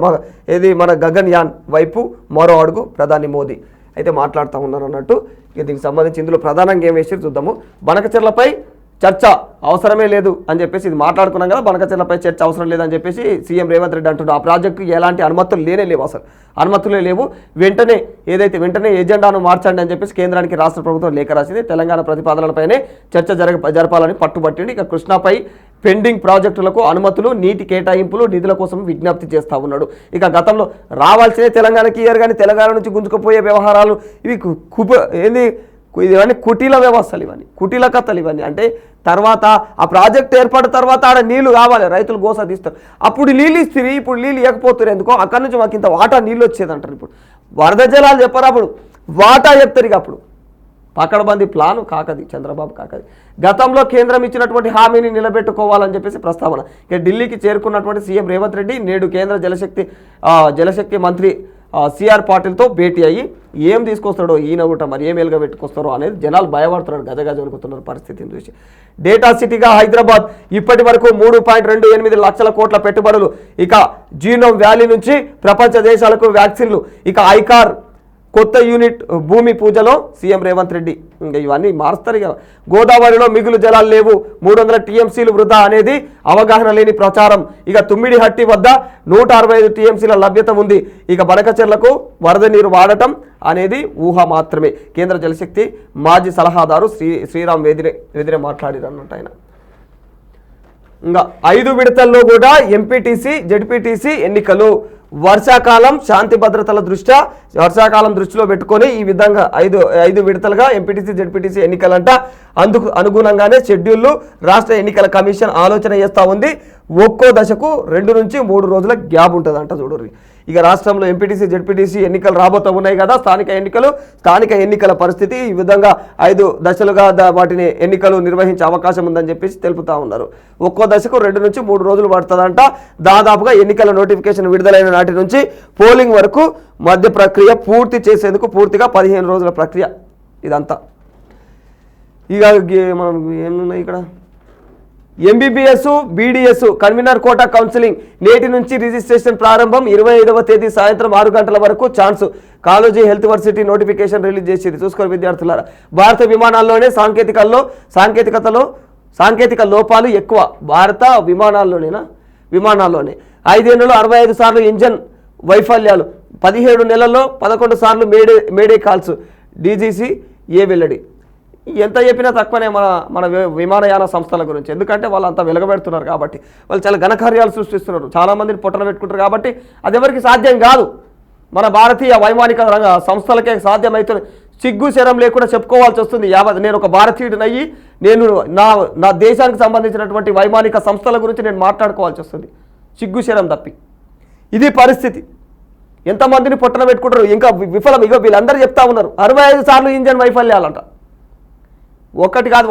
మన గగన్యాన్ వైపు మరో అడుగు ప్రధాని మోదీ అయితే మాట్లాడుతూ ఉన్నారు అన్నట్టు. ఇక దీనికి సంబంధించి ఇందులో ప్రధానంగా ఏం వేసి చూద్దాము. బనకచెర్లపై చర్చ అవసరమే లేదు అని చెప్పేసి ఇది మాట్లాడుకున్నాం కదా. బనకచెర్లపై చర్చ అవసరం లేదని చెప్పేసి సీఎం రేవంత్ రెడ్డి అంటున్నారు. ఆ ప్రాజెక్టుకి ఎలాంటి అనుమతులు లేవు, అసలు అనుమతులే లేవు. వెంటనే ఎజెండాను మార్చండి అని చెప్పేసి కేంద్రానికి రాష్ట్ర ప్రభుత్వం లేఖ రాసింది. తెలంగాణ ప్రతిపాదనలపైనే చర్చ జరపాలని పట్టుబట్టింది. ఇక కృష్ణాపై పెండింగ్ ప్రాజెక్టులకు అనుమతులు, నీటి కేటాయింపులు, నిధుల కోసం విజ్ఞప్తి చేస్తూ ఉన్నాడు. ఇక గతంలో రావాల్సిన తెలంగాణకి ఇయర్ కానీ తెలంగాణ నుంచి గుంజుకుపోయే వ్యవహారాలు ఇవి ఇవన్నీ కుటీల వ్యవస్థలు, ఇవన్నీ కుటీల కథలు ఇవన్నీ. అంటే తర్వాత ఆ ప్రాజెక్ట్ ఏర్పడిన తర్వాత ఆడ నీళ్లు కావాలి, రైతులు గోస తీస్తారు, అప్పుడు నీళ్ళు ఇస్తారు, ఇప్పుడు నీళ్ళు ఇవ్వకపోతారు ఎందుకో, అక్కడి నుంచి మాకు ఇంత వాటా నీళ్ళు వచ్చేది అంటారు. ఇప్పుడు వరద జలాలు చెప్పారు, అప్పుడు వాటా చెప్తారు. ఇక అప్పుడు పకడ్బందీ ప్లాను కాకది, చంద్రబాబు కాకది. గతంలో కేంద్రం ఇచ్చినటువంటి హామీని నిలబెట్టుకోవాలని చెప్పేసి ప్రస్తావన. ఇక ఢిల్లీకి చేరుకున్నటువంటి సీఎం రేవంత్ రెడ్డి నేడు కేంద్ర జలశక్తి మంత్రి సిఆర్ పాటిల్తో భేటీ అయ్యి ఏం తీసుకొస్తాడో ఈయన కూడా మరి ఏం ఎలుగా పెట్టుకొస్తారో అనేది జనాలు భయపడుతున్నారు, గజగజ వణుకుతున్నారు పరిస్థితిని చూసి. డేటా సిటీగా హైదరాబాద్ ఇప్పటి వరకు 3.28 లక్షల కోట్ల పెట్టుబడులు. ఇక జీనోమ్ వ్యాలీ నుంచి ప్రపంచ దేశాలకు వ్యాక్సిన్లు. ఇక ఐకార్ కొత్త యూనిట్ భూమి పూజలో సీఎం రేవంత్ రెడ్డి. ఇంకా ఇవన్నీ మారుస్తారు. ఇక గోదావరిలో మిగులు జలాలు లేవు, 300 టీఎంసీలు వృధా అనేది అవగాహన లేని ప్రచారం. ఇక తుమ్మిడిహట్టి వద్ద 165 టీఎంసీల లభ్యత ఉంది. ఇక బనకచెర్లకు వరద నీరు వాడటం అనేది ఊహ మాత్రమే. కేంద్ర జలశక్తి మాజీ సలహాదారు శ్రీరామ్ వేదిరే మాట్లాడారు అన్నట్టు ఆయన. ఇంకా 5 విడతల్లో కూడా ఎంపీటీసీ జెడ్పీటీసీ ఎన్నికలు. వర్షాకాలం శాంతి భద్రతల వర్షాకాలం దృష్టిలో పెట్టుకొని ఈ విధంగా 5 విడతలుగా ఎంపీటీసీ జెడ్పీటీసీ ఎన్నికలంట. అందుకు అనుగుణంగానే షెడ్యూల్ను రాష్ట్ర ఎన్నికల కమిషన్ ఆలోచన చేస్తూ ఉంది. ఒక్కో దశకు 2 నుంచి 3 రోజుల గ్యాప్ ఉంటుందంట. చూడరు ఇక రాష్ట్రంలో ఎంపీటీసీ జెడ్పీటీసీ ఎన్నికలు రాబోతూ ఉన్నాయి కదా, స్థానిక ఎన్నికల పరిస్థితి ఈ విధంగా 5 దశలుగా వాటిని ఎన్నికలు నిర్వహించే అవకాశం ఉందని చెప్పేసి తెలుపుతా ఉన్నారు. ఒక్కో దశకు 2 నుంచి 3 రోజులు పడుతుందంట. దాదాపుగా ఎన్నికల నోటిఫికేషన్ విడుదలైన నాటి నుంచి పోలింగ్ వరకు మధ్య ప్రక్రియ పూర్తి చేసేందుకు పూర్తిగా 15 రోజుల ప్రక్రియ ఇదంతా. ఇక మనం ఏమున్నాయి ఇక్కడ, MBBS BDS convener quota counselling నేటి నుంచి రిజిస్ట్రేషన్ ప్రారంభం. 25వ తేదీ సాయంత్రం 6 గంటల వరకు chance. College health varsity notification release చేసింది. చూసుకోవాలి విద్యార్థులారా. భారత విమానాల్లోనే సాంకేతిక లోపాలు ఎక్కువ. భారత విమానాల్లోనే 5 ఏళ్లలో 65 సార్లు ఇంజన్ వైఫల్యాలు, 17 నెలల్లో 11 సార్లు మేడే కాల్స్. డీజీసీ వెల్లడి. ఎంత చెప్పినా తక్కువనే మన విమానయాన సంస్థల గురించి, ఎందుకంటే వాళ్ళు అంతా వెలగబెడుతున్నారు కాబట్టి, వాళ్ళు చాలా ఘనకార్యాలు సృష్టిస్తున్నారు, చాలామందిని పొట్టన పెట్టుకుంటారు కాబట్టి అది ఎవరికి సాధ్యం కాదు. మన భారతీయ వైమానిక రంగ సంస్థలకే సాధ్యమవుతుంది. సిగ్గు శరం లేకుండా చెప్పుకోవాల్సి వస్తుంది. నేను ఒక భారతీయుడినయ్యి నేను నా దేశానికి సంబంధించినటువంటి వైమానిక సంస్థల గురించి నేను మాట్లాడుకోవాల్సి వస్తుంది, సిగ్గు శరం తప్పి. ఇది పరిస్థితి. ఎంతమందిని పొట్టన పెట్టుకుంటారు, ఇంకా విఫలం. వీళ్ళందరూ చెప్తా ఉన్నారు 65 సార్లు ఇంజన్ వైఫల్యాలంట. 1 కాదు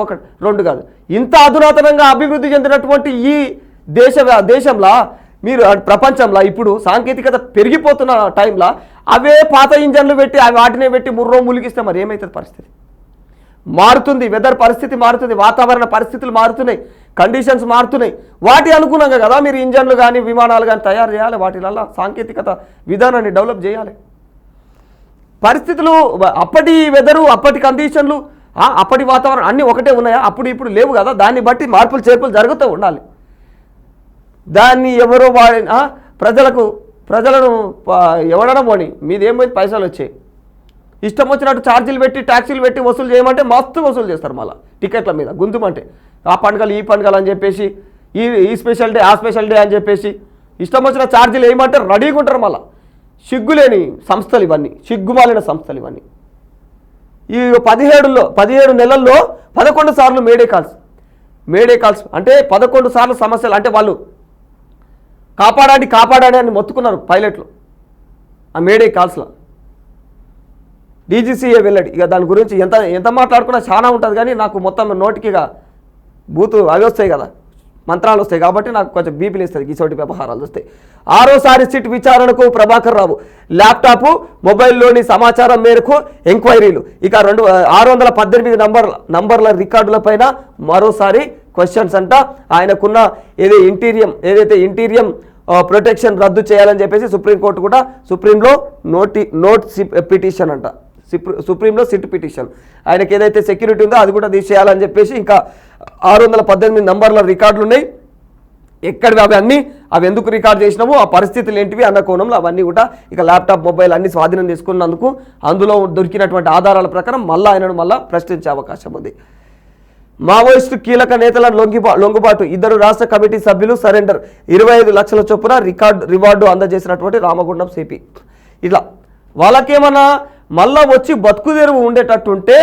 2 కాదు. ఇంత అధునాతనంగా అభివృద్ధి చెందినటువంటి ఈ దేశంలో మీరు ప్రపంచంలో ఇప్పుడు సాంకేతికత పెరిగిపోతున్న టైంలో అవే పాత ఇంజన్లు పెట్టి వాటినే పెట్టి ముర్రో ములిగిస్తే మరి ఏమవుతుంది పరిస్థితి? మారుతుంది, వెదర్ పరిస్థితి మారుతుంది, వాతావరణ పరిస్థితులు మారుతున్నాయి, కండిషన్స్ మారుతున్నాయి. వాటి అనుగుణంగా కదా మీరు ఇంజన్లు కానీ విమానాలు కానీ తయారు చేయాలి. వాటిలల్లో సాంకేతికత విధానాన్ని డెవలప్ చేయాలి. పరిస్థితులు అప్పటి వెదరు, అప్పటి కండిషన్లు, అప్పటి వాతావరణం అన్నీ ఒకటే ఉన్నాయా? అప్పుడు ఇప్పుడు లేవు కదా. దాన్ని బట్టి మార్పులు చేర్పులు జరుగుతూ ఉండాలి. దాన్ని ఎవరో ప్రజలను ఎవడడం పోని మీదేమైంది పైసలు వచ్చాయి, ఇష్టం వచ్చినట్టు ఛార్జీలు పెట్టి ట్యాక్సీలు పెట్టి వసూలు చేయమంటే మస్తు వసూలు చేస్తారు. మళ్ళీ టికెట్ల మీద గుంతుమంటే ఆ పండుగలు ఈ పండుగలు అని చెప్పేసి ఈ స్పెషల్ డే ఆ స్పెషల్ డే అని చెప్పేసి ఇష్టం వచ్చిన ఛార్జీలు వేయమంటే రెడీగా ఉంటారు. మళ్ళీ సిగ్గులేని సంస్థలు ఇవన్నీ, సిగ్గుమాలిన సంస్థలు ఇవన్నీ. ఈ 17 నెలల్లో 11 సార్లు మేడే కాల్స్ అంటే 11 సార్లు సమస్యలు. అంటే వాళ్ళు కాపాడాడి అని మొత్తుకున్నారు పైలట్లు ఆ మేడే కాల్స్లో. డీజీసీఏ వెళ్ళాడు. ఇక దాని గురించి ఎంత మాట్లాడుకున్నా చాలా ఉంటుంది, కానీ నాకు మొత్తం నోటికి బూతు అవి వస్తాయి కదా, మంత్రాలు వస్తాయి, కాబట్టి నాకు కొంచెం బీపీలు ఇస్తుంది ఇటువంటి వ్యవహారాలు వస్తాయి. 6వ సిట్ విచారణకు ప్రభాకర్ రావు ల్యాప్టాప్ మొబైల్లోని సమాచారం మేరకు ఎంక్వైరీలు. ఇక 618 నంబర్ల రికార్డులపైన మరోసారి క్వశ్చన్స్ అంట. ఆయనకున్న ఏదైతే ఇంటీరియం ప్రొటెక్షన్ రద్దు చేయాలని చెప్పేసి సుప్రీంకోర్టు కూడా సుప్రీంలో పిటిషన్ అంట. సుప్రీంలో సిట్ పిటిషన్. ఆయనకి ఏదైతే సెక్యూరిటీ ఉందో అది కూడా తీసేయాలని చెప్పేసి ఇంకా 618 నంబర్ల రికార్డులు ఉన్నాయి. ఎక్కడివి అవి ఎందుకు రికార్డ్ చేసినామో ఆ పరిస్థితులు ఏంటివి అన్న కోణంలో అవన్నీ కూడా ఇక ల్యాప్టాప్ మొబైల్ అన్ని స్వాధీనం చేసుకున్నందుకు అందులో దొరికినటువంటి ఆధారాల ప్రకారం ఆయనను ప్రశ్నించే అవకాశం ఉంది. మావోయిస్టు కీలక నేతల లొంగుబాటు 2 రాష్ట్ర కమిటీ సభ్యులు సరెండర్ 25 లక్షల చొప్పున రివార్డు అందజేసినటువంటి రామగుండం సిపి. ఇట్లా వాళ్ళకేమన్నా మళ్ళా వచ్చి బతుకు తెరువు ఉండేటట్టుంటే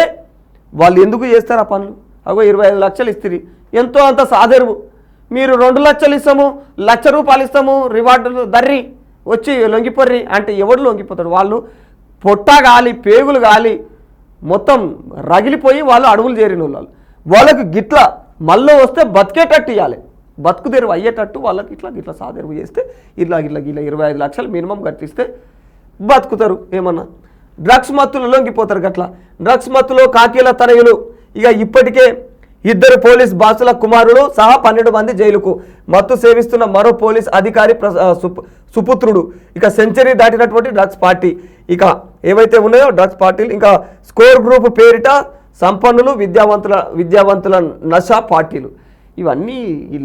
వాళ్ళు ఎందుకు చేస్తారు ఆ పనులు? 25 లక్షలు ఇస్తుంది, ఎంతో అంత సాదెరువు. మీరు 2 లక్షలు ఇస్తాము, ₹1,00,000 ఇస్తాము రివార్డులు దర్రి వచ్చి లొంగిపోర్రి అంటే ఎవడు లొంగిపోతాడు? వాళ్ళు పొట్ట గాలి పేగులు గాలి మొత్తం రగిలిపోయి వాళ్ళు అడుగులు చేరిన వాళ్ళకి గిట్లా మళ్ళీ వస్తే బతికేటట్టు ఇవ్వాలి, బతుకు తెరువు అయ్యేటట్టు వాళ్ళకి ఇట్లా సాదెరువు చేస్తే ఇలా 25 లక్షలు మినిమం కట్టిస్తే బతుకుతారు. ఏమన్నా డ్రగ్స్ మత్తులు లొంగిపోతారు. గట్లా డ్రగ్స్ మత్తులో కాకీల తనయులు. ఇక ఇప్పటికే 2 పోలీస్ బాసుల కుమారులు సహా 12 మంది జైలుకు. మత్తు సేవిస్తున్న మరో పోలీస్ అధికారి సుపుత్రుడు. ఇక సెంచరీ దాటినటువంటి డ్రగ్స్ పార్టీ. ఇక ఏవైతే ఉన్నాయో డ్రగ్స్ పార్టీలు, ఇంకా స్కోర్ గ్రూప్ పేరిట సంపన్నులు విద్యావంతుల నషా పార్టీలు. ఇవన్నీ ఈ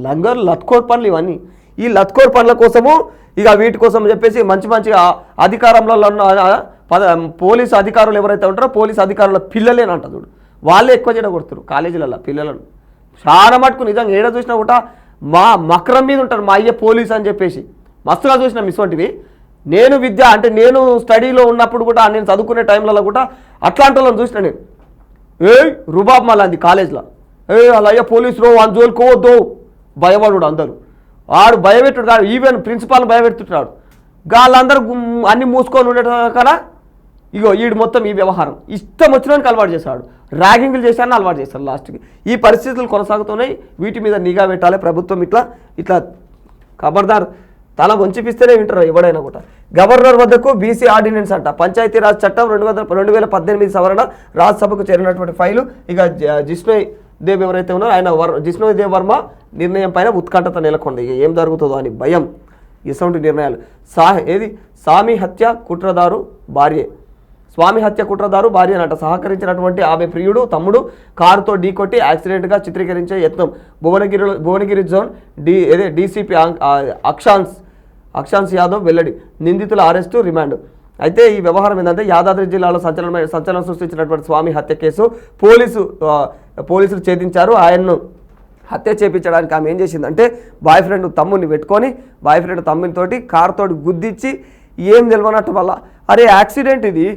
లంగర్ లత్కోర్ పనులు. ఇవన్నీ ఈ లత్కోర్ పనుల కోసము ఇక వీటి కోసం చెప్పేసి మంచి అధికారంలో ఉన్న పోలీసు అధికారులు ఎవరైతే ఉంటారో పోలీసు అధికారుల పిల్లలేనంట చూడు, వాళ్ళే ఎక్కువ చెడ కొడుతారు కాలేజీలలో పిల్లలను. చాలా మటుకు నిజంగా ఏడ చూసినా కూడా మా మకరం మీద ఉంటారు మా అయ్య పోలీస్ అని చెప్పేసి. మస్తుగా చూసిన ఇటువంటివి. నేను స్టడీలో ఉన్నప్పుడు కూడా నేను చదువుకునే టైంలలో కూడా అట్లాంటి వాళ్ళని చూసిన నేను. రుబాబ్ మళ్ళీ అంది కాలేజ్లో, అలా అయ్యా పోలీసులో వన్ జోలుకోవద్దు భయపడు. అందరూ వాడు భయపెట్టుడు కాదు, ఈవెన్ ప్రిన్సిపాల్ని భయపెడుతున్నాడు. వాళ్ళందరూ అన్ని మూసుకొని ఉండటం కదా. ఇగో వీడు మొత్తం ఈ వ్యవహారం ఇష్టం వచ్చినానికి అలవాటు చేశాడు, ర్యాగింగ్లు చేశారని అలవాటు చేశారు. లాస్ట్కి ఈ పరిస్థితులు కొనసాగుతున్నాయి. వీటి మీద నిఘా పెట్టాలి ప్రభుత్వం. ఇట్లా ఖబర్దార్ తల వంచిపిస్తేనే వింటారు ఎవడైనా కూడా. గవర్నర్ వద్దకు బీసీ ఆర్డినెన్స్ అంట. పంచాయతీరాజ్ చట్టం 2018 సవరణ రాజ్యసభకు చేరినటువంటి ఫైలు. ఇక జిష్ణోయ్ దేవ్ ఎవరైతే ఉన్నారో ఆయన జిష్ణోయ్ దేవ్ వర్మ నిర్ణయం పైన ఉత్కంఠత నెలకొంది. ఇక ఏం జరుగుతుందో అని భయం. ఇటువంటి నిర్ణయాలు. స్వామి హత్య కుట్రదారు భార్య అన్నట. సహకరించినటువంటి ఆమె ప్రియుడు తమ్ముడు కారుతో ఢీకొట్టి యాక్సిడెంట్గా చిత్రీకరించే యత్నం. భువనగిరి జోన్ డీసీపీ అక్షాన్స్ యాదవ్ వెల్లడి. నిందితుల అరెస్టు రిమాండ్. అయితే ఈ వ్యవహారం ఏంటంటే యాదాద్రి జిల్లాలో సంచలనం సృష్టించినటువంటి స్వామి హత్య కేసు పోలీసులు ఛేదించారు. ఆయన్ను హత్య చేయించడానికి ఆమె ఏం చేసిందంటే బాయ్ ఫ్రెండ్ తమ్ముడిని పెట్టుకొని తమ్మునితోటి కారుతోటి గుద్దిచ్చి ఏం తెలియనట్టు వల్ల అరే యాక్సిడెంట్ ఇది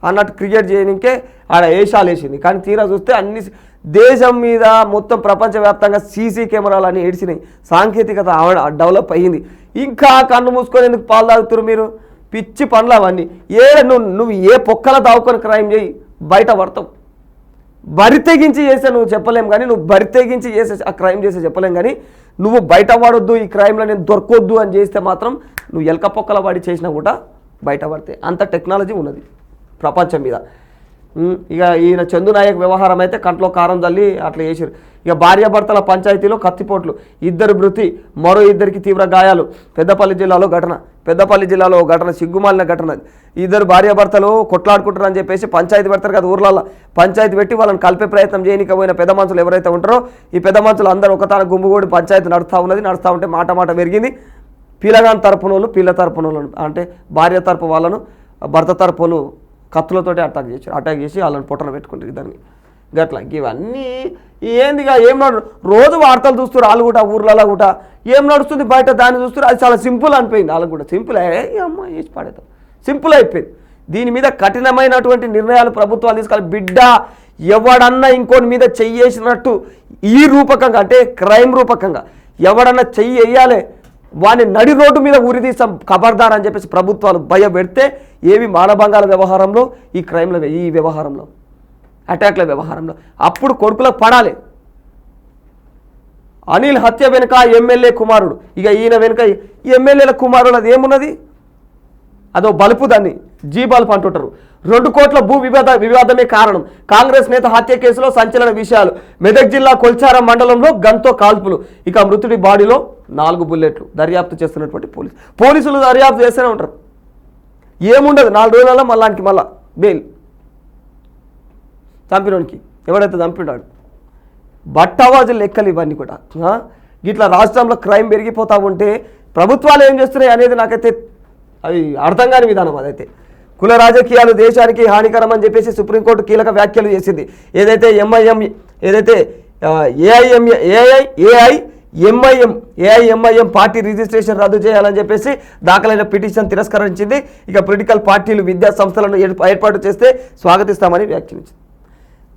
అన్నట్టు క్రియేట్ చేయడానికే ఆడ వేషాలు వేసింది. కానీ తీరా చూస్తే అన్ని దేశం మీద మొత్తం ప్రపంచవ్యాప్తంగా సీసీ కెమెరాలు అన్నీ ఏడ్చినాయి. సాంకేతికత డెవలప్ అయ్యింది. ఇంకా కన్ను మూసుకొని ఎందుకు పాలు తాగుతారు మీరు? పిచ్చి పనులు అవన్నీ. నువ్వు ఏ పొక్కల దావుకొని క్రైమ్ చేయి బయట పడతావు. బరి తెగించి చేసే నువ్వు చెప్పలేం, కానీ నువ్వు బరి తెగించి చేసే ఆ క్రైమ్ చేసే చెప్పలేం, కానీ నువ్వు బయట పడొద్దు ఈ క్రైమ్లో నేను దొరకొద్దు అని చేస్తే మాత్రం నువ్వు ఎలక పొక్కల పడి చేసినా కూడా బయట పడితే అంత టెక్నాలజీ ఉన్నది ప్రపంచం మీద. ఇక ఈయన చందునాయక్ వ్యవహారం అయితే కంట్లో కారం తల్లి అట్లా చేసారు. ఇక భార్యాభర్తల పంచాయతీలో కత్తిపోట్లు, 2 మృతి, మరో 2కి తీవ్ర గాయాలు. పెద్దపల్లి జిల్లాలో ఘటన సిగ్గుమాలిన ఘటన. 2 భార్యాభర్తలు కొట్లాడుకుంటారు అని చెప్పేసి పంచాయతీ పెడతారు కదా ఊర్లలో, పంచాయతీ పెట్టి వాళ్ళని కలిపే ప్రయత్నం చేయనికపోయిన పెద్ద మనుషులు ఎవరైతే ఉంటారో ఈ పెద్ద మనుషులు అందరూ ఒకతాన గుంపుగూడి పంచాయతీ నడుస్తూ ఉంటే మాట పెరిగింది. పిల్లగాని తరపున వాళ్ళు పిల్ల తరపున వాళ్ళను అంటే భార్య తరపు వాళ్ళను భర్త తరపు వాళ్ళు కత్తులతోటి అటాక్ చేసి వాళ్ళని పొట్టన పెట్టుకుంటారు ఇద్దరిని. గట్లా ఇవన్నీ ఏందిగా ఏం రోజు వార్తలు చూస్తారు వాళ్ళు కూడా ఊర్లలో కూడా ఏం నడుస్తుంది బయట దాన్ని చూస్తారు. అది చాలా సింపుల్ అనిపోయింది వాళ్ళకు కూడా. సింపుల్ అమ్మ వేసి పాడేద్దాం, సింపుల్ అయిపోయింది. దీని మీద కఠినమైనటువంటి నిర్ణయాలు ప్రభుత్వాలు తీసుకోవాలి. బిడ్డ ఎవడన్నా ఇంకోని మీద చెయ్యేసినట్టు ఈ రూపకంగా అంటే క్రైమ్ రూపకంగా ఎవడన్నా చెయ్యి వేయాలి, వాని నడి రోడ్డు మీద ఉరిదీసాం ఖబర్దార్ అని చెప్పేసి ప్రభుత్వాలు భయపెడితే ఏవి మానభంగాల వ్యవహారంలో, ఈ క్రైమ్ల ఈ వ్యవహారంలో, అటాక్ల వ్యవహారంలో అప్పుడు కొడుకులకు పడాలి. అనిల్ హత్య వెనుక ఎమ్మెల్యే కుమారుడు, ఇక ఈయన వెనుక ఎమ్మెల్యేల కుమారుడు అది ఏమున్నది, అదో బలుపు, దాన్ని జీ బల్బ్ అంటుంటారు. 2 కోట్ల భూ వివాదమే కారణం. కాంగ్రెస్ నేత హత్య కేసులో సంచలన విషయాలు. మెదక్ జిల్లా కొల్చారం మండలంలో గన్తో కాల్పులు. ఇక మృతుడి బాడీలో 4 బుల్లెట్లు. దర్యాప్తు చేస్తున్నటువంటి పోలీసులు దర్యాప్తు చేస్తూనే ఉంటారు. ఏముండదు, 4 రోజులలో మళ్ళా బెయిల్. చంపినోనికి ఎవడైతే చంపినాడు బట్టవాజు లెక్కలు ఇవన్నీ కూడా. ఇట్లా రాష్ట్రంలో క్రైమ్ పెరిగిపోతూ ఉంటే ప్రభుత్వాలు ఏం చేస్తున్నాయి అనేది నాకైతే అవి అర్థం కాని విధానం. అదైతే కుల రాజకీయాలు దేశానికి హానికరం అని చెప్పేసి సుప్రీంకోర్టు కీలక వ్యాఖ్యలు చేసింది. ఏదైతే ఏఐఎంఐఎం పార్టీ రిజిస్ట్రేషన్ రద్దు చేయాలని చెప్పేసి దాఖలైన పిటిషన్ తిరస్కరించింది. ఇక పొలిటికల్ పార్టీలు విద్యా సంస్థలను ఏర్పాటు చేస్తే స్వాగతిస్తామని వ్యాఖ్యానించింది.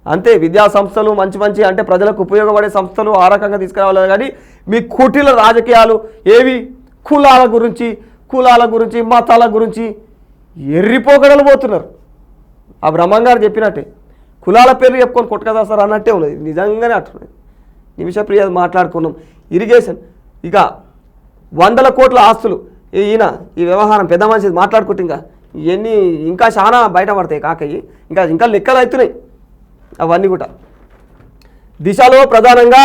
అంతే, విద్యా సంస్థలు మంచి అంటే ప్రజలకు ఉపయోగపడే సంస్థలు ఆ రకంగా తీసుకురావాలి. కానీ మీ కుటిల రాజకీయాలు ఏవి కులాల గురించి మతాల గురించి ఎర్రిపోకడలు పోతున్నారు. ఆ బ్రహ్మంగారు చెప్పినట్టే కులాల పేర్లు చెప్పుకొని కొట్టుకదాస్తారు అన్నట్టే ఉన్నది. నిజంగానే అట్లున్నది. నిమిషప్రియ మాట్లాడుకున్నాం. ఇరిగేషన్, ఇక 100 కోట్ల ఆస్తులు. ఈయన ఈ వ్యవహారం పెద్ద మనిషి మాట్లాడుకుంటే ఇంకా చాలా బయటపడతాయి కాకయ్యి, ఇంకా లెక్కలు అవుతున్నాయి అవన్నీ కూడా. దిశలో ప్రధానంగా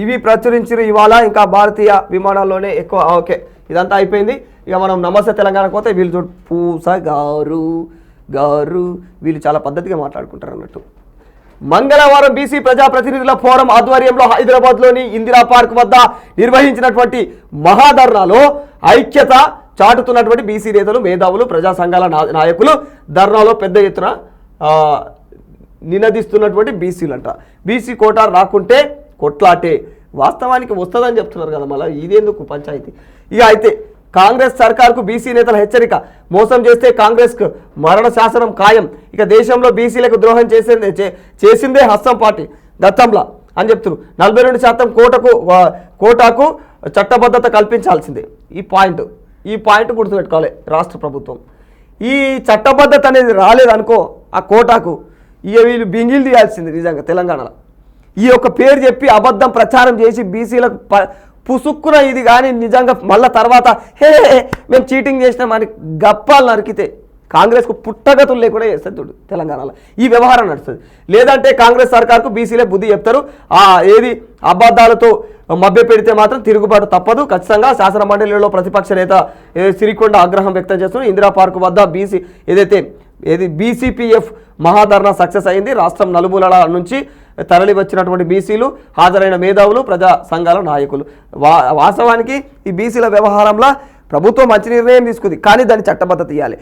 ఇవి ప్రచురించిన ఇవాళ ఇంకా భారతీయ విమానాల్లోనే ఎక్కువ. ఓకే, ఇదంతా అయిపోయింది. ఇక మనం నమస్తే తెలంగాణకు పోతే వీళ్ళు చూడు పూస గారు వీళ్ళు చాలా పద్ధతిగా మాట్లాడుకుంటారు అన్నట్టు. మంగళవారం బీసీ ప్రజాప్రతినిధుల ఫోరం ఆధ్వర్యంలో హైదరాబాద్లోని ఇందిరా పార్క్ వద్ద నిర్వహించినటువంటి మహాధర్నాలో ఐక్యత చాటుతున్నటువంటి బీసీ నేతలు, మేధావులు, ప్రజా సంఘాల నాయకులు ధర్నాలో పెద్ద ఎత్తున నినదిస్తున్నటువంటి బీసీలంట. బీసీ కోటా రాకుంటే కొట్లాటే. వాస్తవానికి వస్తుందని చెప్తున్నారు కదా, మళ్ళీ ఇదేందుకు పంచాయతీ. ఇక అయితే కాంగ్రెస్ సర్కార్కు బీసీ నేతల హెచ్చరిక. మోసం చేస్తే కాంగ్రెస్కు మరణ శాసనం ఖాయం. ఇక దేశంలో బీసీలకు ద్రోహం చేసిందే హస్తం పార్టీ గతంలా అని చెప్తున్నారు. 42% కోటాకు చట్టబద్ధత కల్పించాల్సిందే. ఈ పాయింట్ గుర్తుపెట్టుకోవాలి రాష్ట్ర ప్రభుత్వం. ఈ చట్టబద్ధత అనేది రాలేదనుకో ఆ కోటాకు, ఇక వీళ్ళు బింగిల్ తీయాల్సింది నిజంగా తెలంగాణలో. ఈ యొక్క పేరు చెప్పి అబద్ధం ప్రచారం చేసి బీసీలకు పుసుక్కున ఇది కానీ నిజంగా మళ్ళీ తర్వాత మేము చీటింగ్ చేసినామని గప్పాలు నరికితే కాంగ్రెస్కు పుట్టగతులు లేకుండా చేస్తుంది చూడు తెలంగాణలో. ఈ వ్యవహారం నడుస్తుంది. లేదంటే కాంగ్రెస్ సర్కార్కు బీసీలే బుద్ధి చెప్తారు. ఏది అబద్ధాలతో మభ్య పెడితే మాత్రం తిరుగుబాటు తప్పదు ఖచ్చితంగా. శాసన మండలిలో ప్రతిపక్ష నేత సిరికొండ ఆగ్రహం వ్యక్తం చేస్తున్నారు. ఇందిరా పార్క్ వద్ద బీసీపీఎఫ్ మహాధర్నా సక్సెస్ అయింది. రాష్ట్రం నలుమూలల నుంచి తరలి వచ్చినటువంటి బీసీలు, హాజరైన మేధావులు, ప్రజా సంఘాల నాయకులు. వాస్తవానికి ఈ బీసీల వ్యవహారంలో ప్రభుత్వం మంచి నిర్ణయం తీసుకుంది, కానీ దాన్ని చట్టబద్ధత ఇవ్వాలి.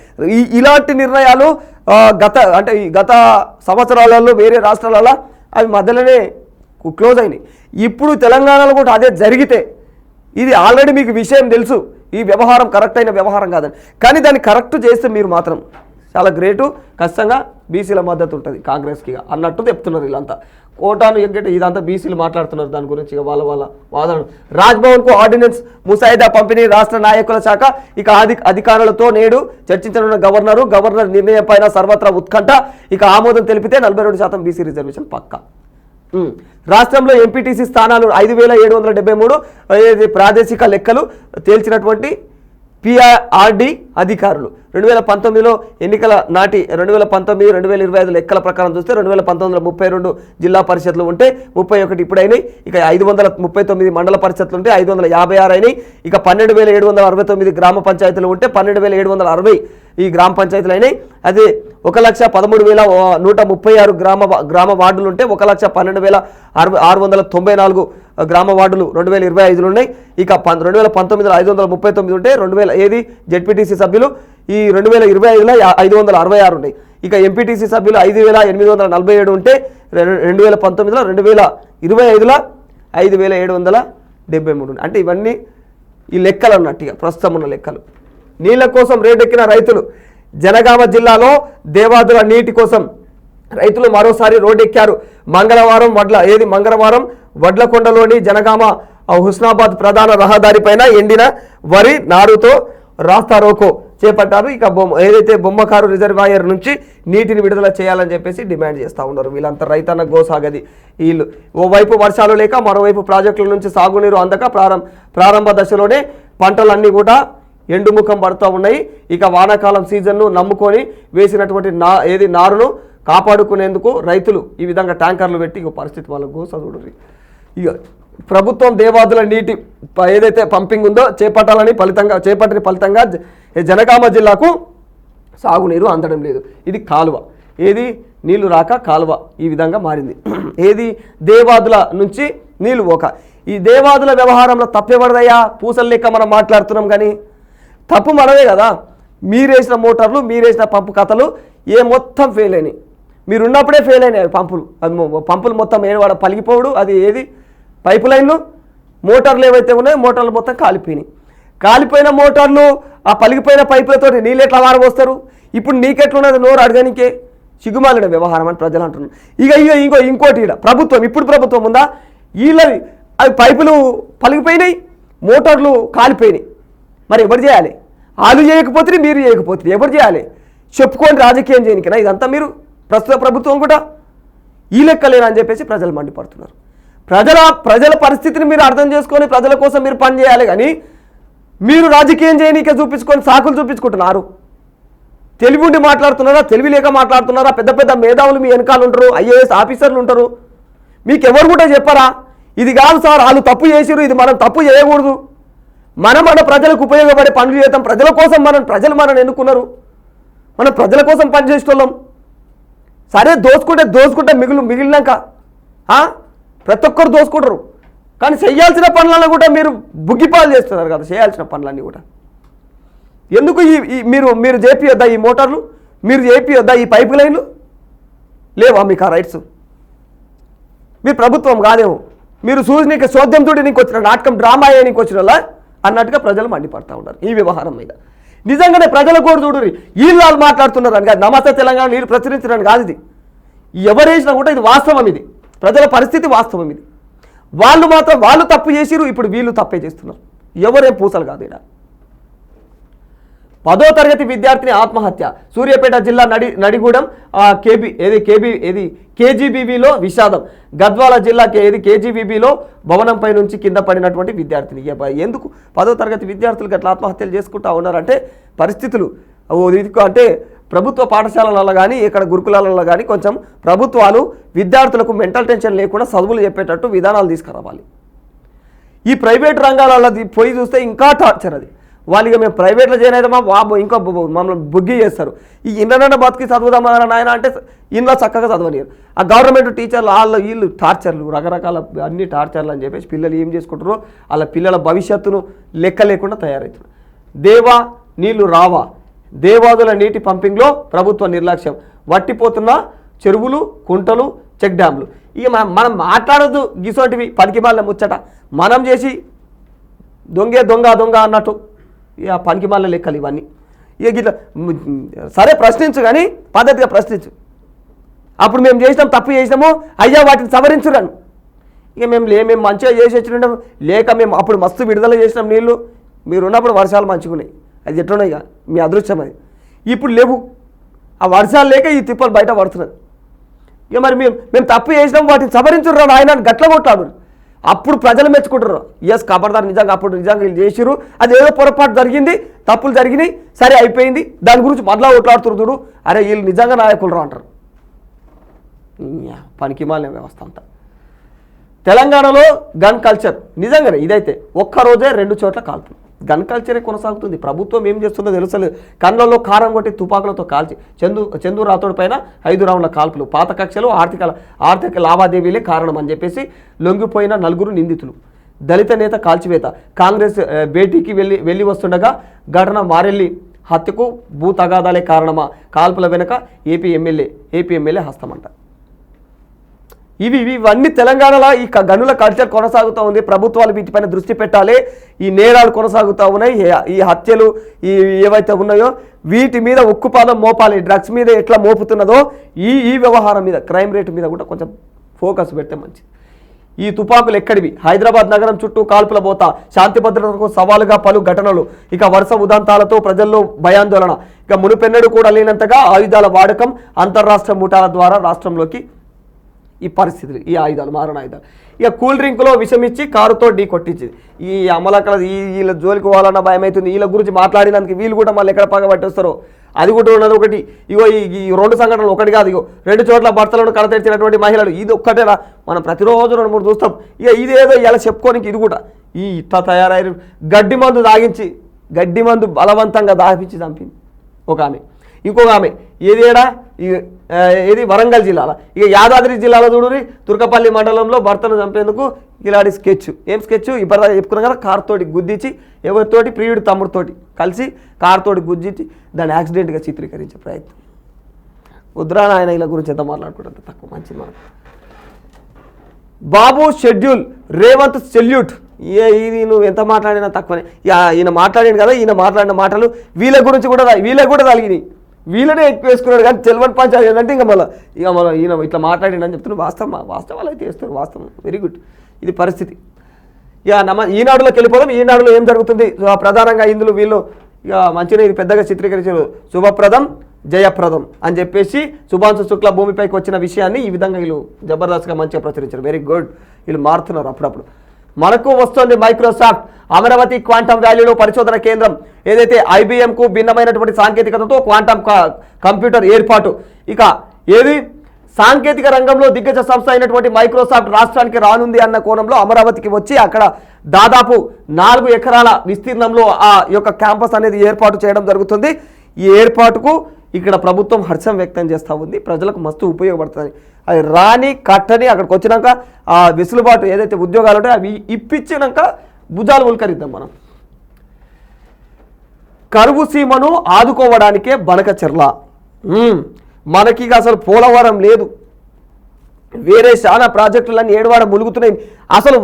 ఇలాంటి నిర్ణయాలు గత సంవత్సరాలలో వేరే రాష్ట్రాలలో అవి మధ్యలోనే క్లోజ్ అయినాయి. ఇప్పుడు తెలంగాణలో కూడా అదే జరిగితే ఇది ఆల్రెడీ మీకు విషయం తెలుసు, ఈ వ్యవహారం కరెక్ట్ అయిన వ్యవహారం కాదని, కానీ దాన్ని కరెక్ట్ చేస్తే మీరు మాత్రం చాలా గ్రేటు. ఖచ్చితంగా బీసీల మద్దతు ఉంటుంది కాంగ్రెస్కి అన్నట్టు చెప్తున్నారు వీళ్ళంతా. కోటాను ఎగ్గట్టు ఇదంతా బీసీలు మాట్లాడుతున్నారు దాని గురించి. వాళ్ళ వాదనలు. రాజ్భవన్కు ఆర్డినెన్స్ ముసాయిదా పంపిణీ రాష్ట్ర నాయకుల శాఖ. ఇక అధికారులతో నేడు చర్చించనున్న గవర్నర్ నిర్ణయం పైన సర్వత్రా ఉత్కంఠ. ఇక ఆమోదం తెలిపితే 42% బీసీ రిజర్వేషన్ పక్కా. రాష్ట్రంలో ఎంపీటీసీ స్థానాలు 5773 ప్రాదేశిక లెక్కలు తేల్చినటువంటి పిఆర్డి అధికారులు 2019లో ఎన్నికల నాటి 2019, 2025 లెక్కల ప్రకారం చూస్తే 2019లో 32 జిల్లా పరిషత్లు ఉంటే 31 ఇప్పుడైనాయి. ఇక 539 మండల పరిషత్లు ఉంటే 556 అయినాయి. ఇక 12,769 గ్రామ పంచాయతీలు ఉంటే 12,760 ఈ గ్రామ పంచాయతీలు అయినాయి. అదే 1,13,136 గ్రామ వార్డులు ఉంటే 1,12,694 గ్రామ వార్డులు 2025లో ఉన్నాయి. ఇక 2019లో 539 ఉంటే 2000 జెడ్పీటీసీ సభ్యులు ఈ 2025లో 566 ఉన్నాయి. ఇక ఎంపీటీసీ సభ్యులు 5,847 ఉంటే 2019లో 2025లో 5,773 ఉన్నాయి. అంటే ఇవన్నీ ఈ లెక్కలు అన్నట్టుగా ప్రస్తుతం ఉన్న లెక్కలు. నీళ్ల కోసం రేటెక్కిన రైతులు. జనగామ జిల్లాలో దేవాదుల నీటి కోసం రైతులు మరోసారి రోడ్డెక్కారు. మంగళవారం వడ్లకొండలోని జనగామ హుస్నాబాద్ ప్రధాన రహదారిపైన ఎండిన వరి నారుతో రాస్తా రోకో చేపట్టారు. ఇక ఏదైతే బొమ్మకారు రిజర్వాయర్ నుంచి నీటిని విడుదల చేయాలని చెప్పేసి డిమాండ్ చేస్తూ ఉన్నారు. వీళ్ళంతా రైతన్న గోసాగది వీళ్ళు. ఓవైపు వర్షాలు లేక మరోవైపు ప్రాజెక్టుల నుంచి సాగునీరు అందక ప్రారంభ దశలోనే పంటలన్నీ కూడా ఎండుముఖం పడుతూ ఉన్నాయి. ఇక వానాకాలం సీజన్ను నమ్ముకొని వేసినటువంటి నారును కాపాడుకునేందుకు రైతులు ఈ విధంగా ట్యాంకర్లు పెట్టి ఇక పరిస్థితి వాళ్ళకు గోసూడు. ఇక ప్రభుత్వం దేవాదుల నీటి ఏదైతే పంపింగ్ ఉందో చేపట్టిన ఫలితంగా జనగామ జిల్లాకు సాగునీరు అందడం లేదు. ఇది కాలువ, నీళ్లు రాక కాలువ ఈ విధంగా మారింది. దేవాదుల నుంచి నీళ్లు ఈ దేవాదుల వ్యవహారంలో తప్పెవరిదయ్యా? పూసలు లెక్క మనం మాట్లాడుతున్నాం కానీ తప్పు మనదే కదా. మీరేసిన మోటార్లు, మీరేసిన పంపు కథలు మొత్తం ఫెయిల్ అయినాయి. మీరున్నప్పుడే ఫెయిల్ అయినాయి పంపులు మొత్తం ఏవాడ పలిగిపోవడు. అది పైపు లైన్లు మోటార్లు ఏవైతే ఉన్నాయో మోటార్లు మొత్తం కాలిపోయిన మోటార్లు ఆ పలిగిపోయిన పైపులతో నీళ్ళు ఎట్లా మారబోస్తారు? ఇప్పుడు నీకెట్లున్నది నోరు అడగనికే సిగ్గుమాలిన వ్యవహారం అని ప్రజలు అంటున్నారు. ఇంకోటి ఇప్పుడు ప్రభుత్వం ఉందా? వీళ్ళవి అవి పైపులు పలిగిపోయినాయి, మోటార్లు కాలిపోయినాయి. మరి ఎవరు చేయాలి? వాళ్ళు చేయకపోతే మీరు చేయకపోతే ఎవరు చేయాలి? చెప్పుకొని రాజకీయం చేయనికనా ఇదంతా? మీరు ప్రస్తుత ప్రభుత్వం కూడా ఈ లెక్కలేనా అని చెప్పేసి ప్రజలు మండిపడుతున్నారు. ప్రజల పరిస్థితిని మీరు అర్థం చేసుకొని ప్రజల కోసం మీరు పని చేయాలి కానీ మీరు రాజకీయం చేయనికే చూపించుకొని సాకులు చూపించుకుంటున్నారు. తెలివి ఉండి మాట్లాడుతున్నారా, తెలివి లేక మాట్లాడుతున్నారా? పెద్ద పెద్ద మేధావులు మీ వెనకాల ఉంటారు, ఐఏఎస్ ఆఫీసర్లు ఉంటారు. మీకు ఎవరు కూడా చెప్పరా ఇది కాదు సార్ వాళ్ళు తప్పు చేసిరు, ఇది మనం తప్పు చేయకూడదు, మన ప్రజలకు ఉపయోగపడే పనులు చేద్దాం, ప్రజల కోసం ప్రజలు మనల్ని ఎన్నుకున్నారు, మనం ప్రజల కోసం పనిచేసేటోళ్ళం. సరే దోసుకుంటే మిగిలినాక ప్రతి ఒక్కరు దోసుకుంటారు. కానీ చేయాల్సిన పనులను కూడా మీరు బుగ్గిపాలు చేస్తున్నారు కదా. చేయాల్సిన పనులన్నీ కూడా ఎందుకు మీరు చేపియొద్దా? ఈ మోటార్లు మీరు చేపియొద్దా? ఈ పైప్ లైన్లు లేవా మీకు ఆ రైట్స్? మీరు ప్రభుత్వం కాదేమో, మీరు చూసి చోద్యంతో నీకు వచ్చిన నాటకం డ్రామా అయ్యే నీకు వచ్చిన అన్నట్టుగా ప్రజలు మండిపడతా ఉన్నారు ఈ వ్యవహారం మీద. నిజంగానే ప్రజలు కూడా చూడరు వీళ్ళు మాట్లాడుతున్నారు అని కాదు, నమస్తే తెలంగాణ నీళ్ళు ప్రచురించడానికి కాదు. ఇది ఎవరేసినా కూడా ఇది వాస్తవం, ఇది ప్రజల పరిస్థితి వాస్తవం. ఇది వాళ్ళు తప్పు చేసిరు, ఇప్పుడు వీళ్ళు తప్పే చేస్తున్నారు. ఎవరేం పూసలు కాదు. ఇక్కడ 10వ తరగతి విద్యార్థిని ఆత్మహత్య. సూర్యాపేట జిల్లా నడిగూడెం కేజీబీబీలో విషాదం. గద్వాల జిల్లా కేజీబీబీలో భవనంపై నుంచి కింద పడినటువంటి విద్యార్థిని. ఎందుకు 10వ తరగతి విద్యార్థులు గట్లా ఆత్మహత్యలు చేసుకుంటా ఉన్నారంటే పరిస్థితులు అంటే ప్రభుత్వ పాఠశాలలలో కానీ ఇక్కడ గురుకులాలలో కానీ కొంచెం ప్రభుత్వాలు విద్యార్థులకు మెంటల్ టెన్షన్ లేకుండా చదువులు చెప్పేటట్టు విధానాలు తీసుకురావాలి. ఈ ప్రైవేట్ రంగాలలో పోయి చూస్తే ఇంకా టార్చర్. అది వాళ్ళకి మేము ప్రైవేట్లో చేయనైతే బాబు ఇంకా మమ్మల్ని బుగ్గి చేస్తారు. ఈ ఇంటర్నెట్ బతికి చదువుదామా నాయన అంటే ఇంట్లో చక్కగా చదవలేరు. ఆ గవర్నమెంట్ టీచర్లు వీళ్ళు టార్చర్లు, రకరకాల అన్ని టార్చర్లు అని చెప్పేసి పిల్లలు ఏం చేసుకుంటారో వాళ్ళ పిల్లల భవిష్యత్తును లెక్క లేకుండా తయారవుతున్నారు. నీళ్లు రావా? దేవాదుల నీటి పంపింగ్లో ప్రభుత్వ నిర్లక్ష్యం. వట్టిపోతున్న చెరువులు, కుంటలు, చెక్ డ్యామ్లు. ఇక మనం మాట్లాడద్దు గిసోటివి పనికిమాలిన ముచ్చట. మనం చేసి దొంగ అన్నట్టు ఇక పనికిమాలిన లెక్కలు ఇవన్నీ. ఇక గిట్లా సరే ప్రశ్నించు కానీ పద్ధతిగా ప్రశ్నించు. అప్పుడు మేము చేసినాం, తప్పు చేసినాము, అయ్యా వాటిని సవరించురాను. ఇక మేము మంచిగా చేసి వచ్చినాం లేక మేము అప్పుడు మస్తు విడుదల చేసినాం నీళ్ళు. మీరు ఉన్నప్పుడు వర్షాలు మంచుకున్నాయి, అది ఎట్లున్నాయి ఇక మీ అదృష్టం అది. ఇప్పుడు లేవు, ఆ వర్షాలు లేక ఈ తిప్పలు బయట పడుతున్నది. ఇక మరి మేము తప్పు చేసినాం వాటిని సవరించుర్రా ఆయన గట్ల కొట్లాడు. అప్పుడు ప్రజలు మెచ్చుకుంటారు, ఎస్ ఖబర్దార్ నిజంగా అప్పుడు నిజంగా వీళ్ళు చేసిరు, అది ఏదో పొరపాటు జరిగింది, తప్పులు జరిగినాయి, సరే అయిపోయింది, దాని గురించి మళ్ళా ఓట్లాడుతురు చూడు, అరే వీళ్ళు నిజంగా నాయకులు రా అంటారు. పనికిమాలిన వ్యవస్థ అంతా. తెలంగాణలో గన్ కల్చర్ నిజంగానే ఇదైతే ఒక్కరోజే 2 చోట్ల కాల్పులు. గన్ కల్చరే కొనసాగుతుంది. ప్రభుత్వం ఏం చేస్తుందో తెలుసలేదు. కళ్ళల్లో కారం కొట్టి తుపాకులతో కాల్చి చందు రాథోడ్ పైన 5 రౌండ్ల కాల్పులు. పాత కక్షలు ఆర్థిక లావాదేవీలే కారణం అని చెప్పేసి లొంగిపోయిన 4 నిందితులు. దళిత నేత కాల్చివేత. కాంగ్రెస్ భేటీకి వెళ్ళి వస్తుండగా ఘటన మారెల్లి హత్యకు భూ తగాదాలే కారణమా? కాల్పుల వెనుక ఏపీ ఎమ్మెల్యే హస్తమంట. ఇవన్నీ తెలంగాణలో ఈ గనుల కల్చర్ కొనసాగుతూ ఉంది. ప్రభుత్వాలు వీటిపైన దృష్టి పెట్టాలి. ఈ నేరాలు కొనసాగుతూ ఉన్నాయి. ఈ హత్యలు ఏవైతే ఉన్నాయో వీటి మీద ఉక్కుపాదం మోపాలి. డ్రగ్స్ మీద ఎట్లా మోపుతున్నదో ఈ వ్యవహారం మీద, క్రైమ్ రేటు మీద కూడా కొంచెం ఫోకస్ పెడితే మంచిది. ఈ తుపాకులు ఎక్కడివి? హైదరాబాద్ నగరం చుట్టూ కాల్పుల బోత. శాంతి భద్రతకు సవాలుగా పలు ఘటనలు. ఇక వరుస ఉదంతాలతో ప్రజల్లో భయాందోళన. ఇక మునుపెన్నడూ కూడా లేనంతగా ఆయుధాల వాడకం. అంతర్రాష్ట్ర ముఠాల ద్వారా రాష్ట్రంలోకి ఈ పరిస్థితులు, ఈ ఆయుధాలు, మారణ ఆయుధాలు. ఇక కూల్ డ్రింక్లో విషమిచ్చి కారుతో ఢీ కొట్టించింది. ఈ అమలకల వీళ్ళ జోలికి పోవాలన్న భయం అవుతుంది. వీళ్ళ గురించి మాట్లాడినందుకు వీళ్ళు కూడా మళ్ళీ ఎక్కడ పగబట్టేస్తారో అది కూడా ఉన్నది. ఒకటి ఇగో ఈ 2 సంఘటనలు ఒకటి కాదు. ఇగో 2 చోట్ల భర్తలను కడతెరిచినటువంటి మహిళలు. ఇది ఒక్కటేనా? మనం ప్రతిరోజు 2-3 చూస్తాం. ఇక ఇదేదో ఇలా చెప్పుకోనికి ఇది కూడా ఇట్లా తయారయ్యారు. గడ్డి మందు తాగించి, గడ్డి మందు బలవంతంగా దాపించి చంపింది ఒక ఆమె. ఇంకొక ఆమె ఏది వరంగల్ జిల్లాలో. ఇక యాదాద్రి జిల్లాలో చూడుని తుర్కపల్లి మండలంలో భర్తను చంపేందుకు ఇలాంటి స్కెచ్. ఏం స్కెచ్? ఇప్పుడు చెప్పుకున్నాం కదా, కారుతోటి గుద్దించి ఎవరితోటి ప్రియుడి తమ్ముడితోటి కలిసి కారుతోటి గుద్దించి దాన్ని యాక్సిడెంట్గా చిత్రీకరించే ప్రయత్నం. ఉద్రాన ఆయన ఇలా గురించి ఎంత మాట్లాడుకుంటే తక్కువ, మంచి మాట. బాబు షెడ్యూల్, రేవంత్ సెల్యూట్. ఇది నువ్వు ఎంత మాట్లాడినా తక్కువనే. ఈయన మాట్లాడాడు కదా, ఈయన మాట్లాడిన మాటలు వీళ్ళ గురించి కూడా తగిలినాయి. వీళ్ళనే ఎక్కువ వేసుకున్నాడు. కానీ తెలవని పంచాయతీ ఏంటంటే ఇక మళ్ళీ ఈయన ఇట్లా మాట్లాడిండని చెప్తున్నాడు. వాస్తవాలు అయితే వేస్తారు. వాస్తవం, వెరీ గుడ్. ఇది పరిస్థితి. ఇక ఈనాడులోకి వెళ్ళిపోదాం. ఈనాడులో ఏం జరుగుతుంది ప్రధానంగా ఇందులో వీళ్ళు ఇక మంచిగా ఇది పెద్దగా చిత్రీకరించారు. శుభప్రదం జయప్రదం అని చెప్పేసి శుభాంశు శుక్ల భూమిపైకి వచ్చిన విషయాన్ని ఈ విధంగా వీళ్ళు జబర్దస్త్గా మంచిగా ప్రచురించారు. Very good. వీళ్ళు మారుతున్నారు అప్పుడప్పుడు. మనకు వస్తుంది మైక్రోసాఫ్ట్ అమరావతి క్వాంటమ్ వ్యాలీలో పరిశోధన కేంద్రం. ఏదైతే ఐబిఎంకు భిన్నమైనటువంటి సాంకేతికతతో క్వాంటమ్ కంప్యూటర్ ఏర్పాటు. ఇక ఏది సాంకేతిక రంగంలో దిగ్గజ సంస్థ అయినటువంటి మైక్రోసాఫ్ట్ రాష్ట్రానికి రానుంది అన్న కోణంలో అమరావతికి వచ్చి అక్కడ దాదాపు 4 ఎకరాల విస్తీర్ణంలో ఆ యొక్క క్యాంపస్ అనేది ఏర్పాటు చేయడం జరుగుతుంది. ఈ ఏర్పాటుకు ఇక్కడ ప్రభుత్వం హర్షం వ్యక్తం చేస్తూ ఉంది. ప్రజలకు మస్తు ఉపయోగపడుతుంది. అది రాని కట్టని అక్కడికి వచ్చినాక ఆ వెసులుబాటు ఏదైతే ఉద్యోగాలు ఉంటాయో అవి ఇప్పించినాక భుజాలు ఉల్కరిద్దాం మనం. కరువు సీమను ఆదుకోవడానికే బనకచెర్ల. మనకి అసలు పోలవరం లేదు, వేరే చాలా ప్రాజెక్టులన్నీ ఏడువాడ ములుగుతున్నాయి. అసలు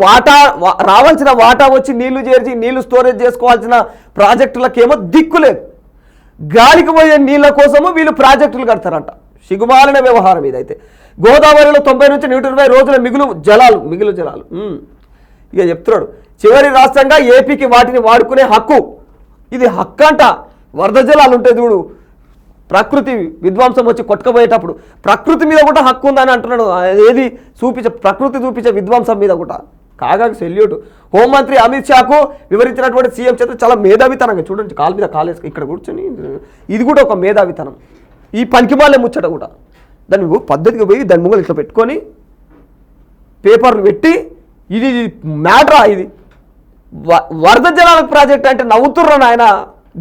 రావాల్సిన వాటా వచ్చి నీళ్లు చేర్చి నీళ్లు స్టోరేజ్ చేసుకోవాల్సిన ప్రాజెక్టులకేమో దిక్కు లేదు. గాలికి పోయే నీళ్ళ కోసము వీళ్ళు ప్రాజెక్టులు కడతారంట. సిగుమాలిన వ్యవహారం ఇదైతే. గోదావరిలో 90 నుంచి 120 రోజుల మిగులు జలాలు. ఇక చెప్తున్నాడు చివరి రాష్ట్రంగా ఏపీకి వాటిని వాడుకునే హక్కు. ఇది హక్కు అంట. వరద జలాలు ఉంటాయి చూడు, ప్రకృతి విధ్వంసం వచ్చి కొట్టుకుపోయేటప్పుడు ప్రకృతి మీద కూడా హక్కు ఉందని అంటున్నాడు. ఏది ప్రకృతి చూపించే విధ్వంసం మీద కూడా. కాగా సెల్యూట్. హోంమంత్రి అమిత్ షాకు వివరించినటువంటి సీఎం చేత చాలా మేధావితనంగా చూడండి. కాలు మీద కాలేసి ఇక్కడ కూర్చొని ఇది కూడా ఒక మేధావితనం. ఈ పనికిమాలే ముచ్చట కూడా. దాన్ని పద్ధతిగా పోయి దాని ముంగలు ఇట్లా పెట్టుకొని పేపర్లు పెట్టి ఇది మ్యాటరా, ఇది వరద జలాల ప్రాజెక్ట్ అంటే నవ్వుతుర్రు నాయన.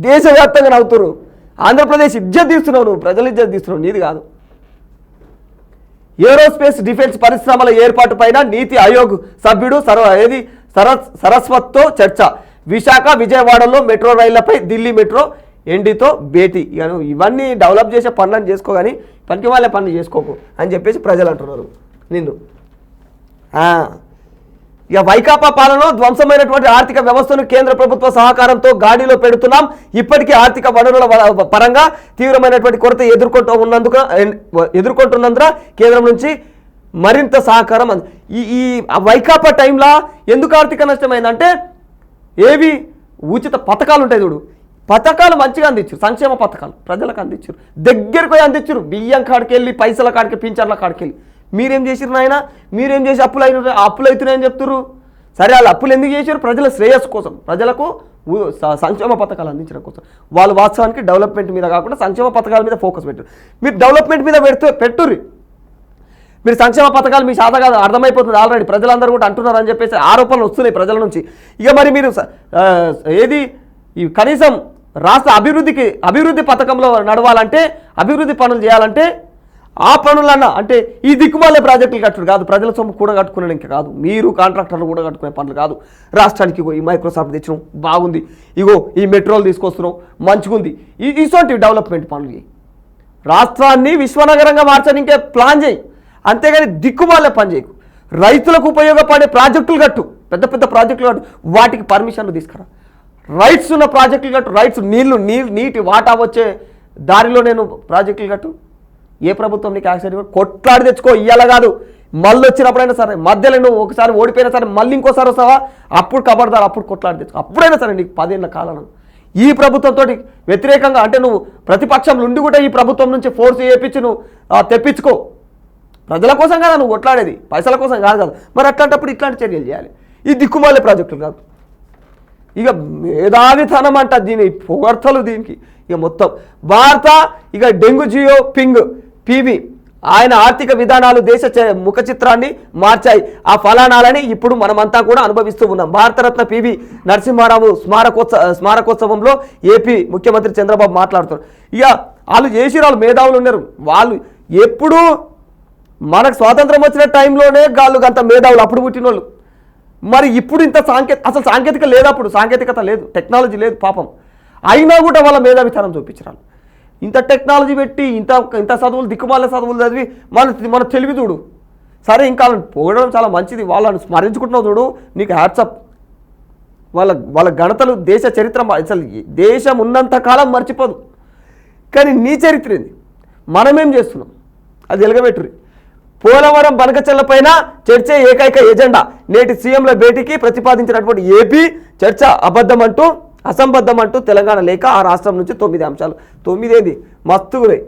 దేశవ్యాప్తంగా నవ్వుతుర్రు. ఆంధ్రప్రదేశ్ ఇజ్జత్ తీస్తున్నావు నువ్వు, ప్రజలు ఇజ్జత్ తీస్తున్నావు, నీది కాదు. ఏరోస్పేస్ డిఫెన్స్ పరిశ్రమల ఏర్పాటు పైన నీతి ఆయోగ్ సభ్యుడు సరస్వత్తో చర్చ. విశాఖ విజయవాడలో మెట్రో రైళ్లపై ఢిల్లీ మెట్రో ఎండితో భేటీ. ఇవన్నీ డెవలప్ చేసే పనులను చేసుకో, కానీ పనికి వాళ్ళే పనులు చేసుకోకు అని చెప్పేసి ప్రజలు అంటున్నారు నిన్ను. ఇక వైకాపా పాలనలో ధ్వంసమైనటువంటి ఆర్థిక వ్యవస్థను కేంద్ర ప్రభుత్వ సహకారంతో గాడిలో పెడుతున్నాం. ఇప్పటికీ ఆర్థిక వనరుల పరంగా తీవ్రమైనటువంటి కొరత ఎదుర్కొంటున్నందున కేంద్రం నుంచి మరింత సహకారం. ఈ వైకాపా టైంలో ఎందుకు ఆర్థిక నష్టమైందంటే ఏవి ఉచిత పథకాలు ఉంటాయి చూడు, పథకాలు మంచిగా అందించారు. సంక్షేమ పథకాలు ప్రజలకు అందించారు, దగ్గరికి పోయి అందించారు. బియ్యం కాడికి వెళ్ళి, పైసల కాడికి, పింఛన్ల కాడికి వెళ్ళి. మీరేం చేసిరు నాయన? మీరేం చేసి అప్పులు అవుతున్నాయని చెప్తున్నారు. సరే వాళ్ళు అప్పులు ఎందుకు చేశారు? ప్రజల శ్రేయస్సు కోసం, ప్రజలకు సంక్షేమ పథకాలు అందించడం కోసం. వాళ్ళు వాస్తవానికి డెవలప్మెంట్ మీద కాకుండా సంక్షేమ పథకాల మీద ఫోకస్ పెట్టారు. మీరు డెవలప్మెంట్ మీద పెట్టుర్రి, మీరు సంక్షేమ పథకాలు మీ శాత కాదు, అర్థమైపోతుంది ఆల్రెడీ. ప్రజలందరూ కూడా అంటున్నారు అని చెప్పేసి ఆరోపణలు వస్తున్నాయి ప్రజల నుంచి. ఇక మరి మీరు ఏది ఈ కనీసం రాష్ట్ర అభివృద్ధి పథకంలో నడవాలంటే, అభివృద్ధి పనులు చేయాలంటే ఆ పనులన్నా అంటే ఈ దిక్కుమాలే ప్రాజెక్టులు కట్టుడు కాదు, ప్రజల సొమ్ము కూడా కట్టుకునే ఇంకా కాదు, మీరు కాంట్రాక్టర్లు కూడా కట్టుకునే పనులు కాదు. రాష్ట్రానికి ఇగో ఈ మైక్రోసాఫ్ట్ తెచ్చినాం బాగుంది, ఇగో ఈ మెట్రోలు తీసుకొస్తున్నాం మంచిగుంది, ఇటువంటి డెవలప్మెంట్ పనులు రాష్ట్రాన్ని విశ్వనగరంగా మార్చడానికి ఇంకే ప్లాన్ చేయి, అంతేగాని దిక్కుమాలే పని చేయకు. రైతులకు ఉపయోగపడే ప్రాజెక్టులు కట్టు, పెద్ద పెద్ద ప్రాజెక్టులు కట్టు, వాటికి పర్మిషన్లు తీసుకురా. రైట్స్ ఉన్న ప్రాజెక్టులు కట్టు, రైట్స్ నీటి వాటా వచ్చే దారిలో నేను ప్రాజెక్టులు కట్టు. ఏ ప్రభుత్వం నీకు యాక్సిడెంట్ కొట్లాడి తెచ్చుకో, ఇయ్యాల కాదు మళ్ళీ వచ్చినప్పుడైనా సరే. మధ్యలో నువ్వు ఒకసారి ఓడిపోయినా సరే మళ్ళీ ఇంకోసారి వస్తావా, అప్పుడు కబడ్దారు, అప్పుడు కొట్లాడి తెచ్చుకో. అప్పుడైనా సరే నీకు 10 ఏళ్ల కాలం ఈ ప్రభుత్వంతో వ్యతిరేకంగా అంటే నువ్వు ప్రతిపక్షంలో ఉండి కూడా ఈ ప్రభుత్వం నుంచి ఫోర్స్ చేయించి నువ్వు తెప్పించుకో. ప్రజల కోసం కదా నువ్వు కొట్లాడేది, పైసల కోసం కాదు కదా. మరి అట్లాంటప్పుడు ఇట్లాంటి చర్యలు చేయాలి. ఈ దిక్కుమాలే ప్రాజెక్టులు కాదు. ఇక మేధావితనం అంట దీని పొగడ్తలు దీనికి. ఇక మొత్తం భారత ఇక డెంగు జియో పింగ్ పివి ఆయన ఆర్థిక విధానాలు దేశ ముఖ చిత్రాన్ని మార్చాయి. ఆ ఫలానాలని ఇప్పుడు మనమంతా కూడా అనుభవిస్తూ ఉన్నాం. భారతరత్న పివి నరసింహారావు స్మారకోత్సవంలో ఏపీ ముఖ్యమంత్రి చంద్రబాబు మాట్లాడుతున్నారు. ఇక వాళ్ళు చేసిరాళ్ళు మేధావులు ఉన్నారు. వాళ్ళు ఎప్పుడు మనకు స్వాతంత్రం వచ్చిన టైంలోనే గాళ్ళు అంత మేధావులు అప్పుడు పుట్టిన వాళ్ళు. మరి ఇప్పుడు ఇంత అసలు సాంకేతిక లేదు, అప్పుడు సాంకేతికత లేదు, టెక్నాలజీ లేదు పాపం. అయినా కూడా వాళ్ళ మేధావితనం చూపించరాలు. ఇంత టెక్నాలజీ పెట్టి ఇంత చదువులు దిక్కుమాల చదువులు చదివి మన తెలివి చూడు. సరే ఇంకా పోగడం చాలా మంచిది, వాళ్ళని స్మరించుకుంటున్నావు చూడు, నీకు హ్యాట్సప్. వాళ్ళ గణతలు దేశ చరిత్ర అసలు దేశం ఉన్నంత కాలం మర్చిపోదు. కానీ నీ చరిత్ర ఏంది, మనమేం చేస్తున్నాం అది ఎలగబెట్టురి. పోలవరం బనకచెర్ల పైన చర్చే ఏకైక ఎజెండా. నేటి సీఎంల భేటీకి ప్రతిపాదించినటువంటి ఏపీ చర్చ అసంబద్ధం అంటూ తెలంగాణ లేఖ. ఆ రాష్ట్రం నుంచి 9 అంశాలు. 9 ఏంది మస్తుగున్నాయి.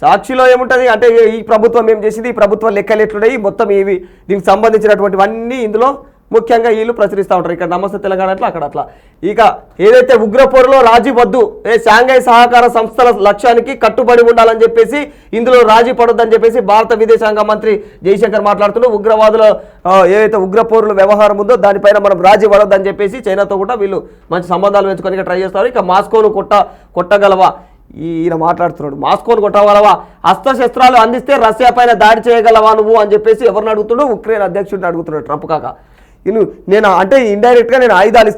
సాక్షిలో ఏముంటుంది అంటే ఈ ప్రభుత్వం ఏం చేసింది, ఈ ప్రభుత్వం లెక్కలు ఎట్లున్నాయి, మొత్తం ఇవి దీనికి సంబంధించినటువంటివన్నీ ఇందులో ముఖ్యంగా వీళ్ళు ప్రచురిస్తూ ఉంటారు. ఇక్కడ నమస్తే తెలంగాణ అట్లా, అక్కడ అట్లా. ఇక ఏదైతే ఉగ్రపోరులో రాజీ వద్దు, షాంఘై సహకార సంస్థల లక్ష్యానికి కట్టుబడి ఉండాలని చెప్పేసి, ఇందులో రాజీ పడొద్దని చెప్పేసి భారత విదేశాంగ మంత్రి జయశంకర్ మాట్లాడుతూ ఉగ్రవాదుల ఏదైతే ఉగ్రపోరుల వ్యవహారం ఉందో దానిపైన మనం రాజీ పడొద్దని చెప్పేసి చైనాతో కూడా వీళ్ళు మంచి సంబంధాలు పెంచుకొని ట్రై చేస్తారు. ఇక మాస్కోను కొట్టగలవా ఈయన మాట్లాడుతున్నాడు. మాస్కోను కొట్టగలవా, అస్త్రశస్త్రాలు అందిస్తే రష్యా పైన దాడి చేయగలవా నువ్వు అని చెప్పేసి ఎవరిని అడుగుతున్నాడు, ఉక్రెయిన్ అధ్యక్షుడిని అడుగుతున్నాడు ట్రంప్ కాక. నేను అంటే ఇండైరెక్ట్గా నేను ఆయుధాలు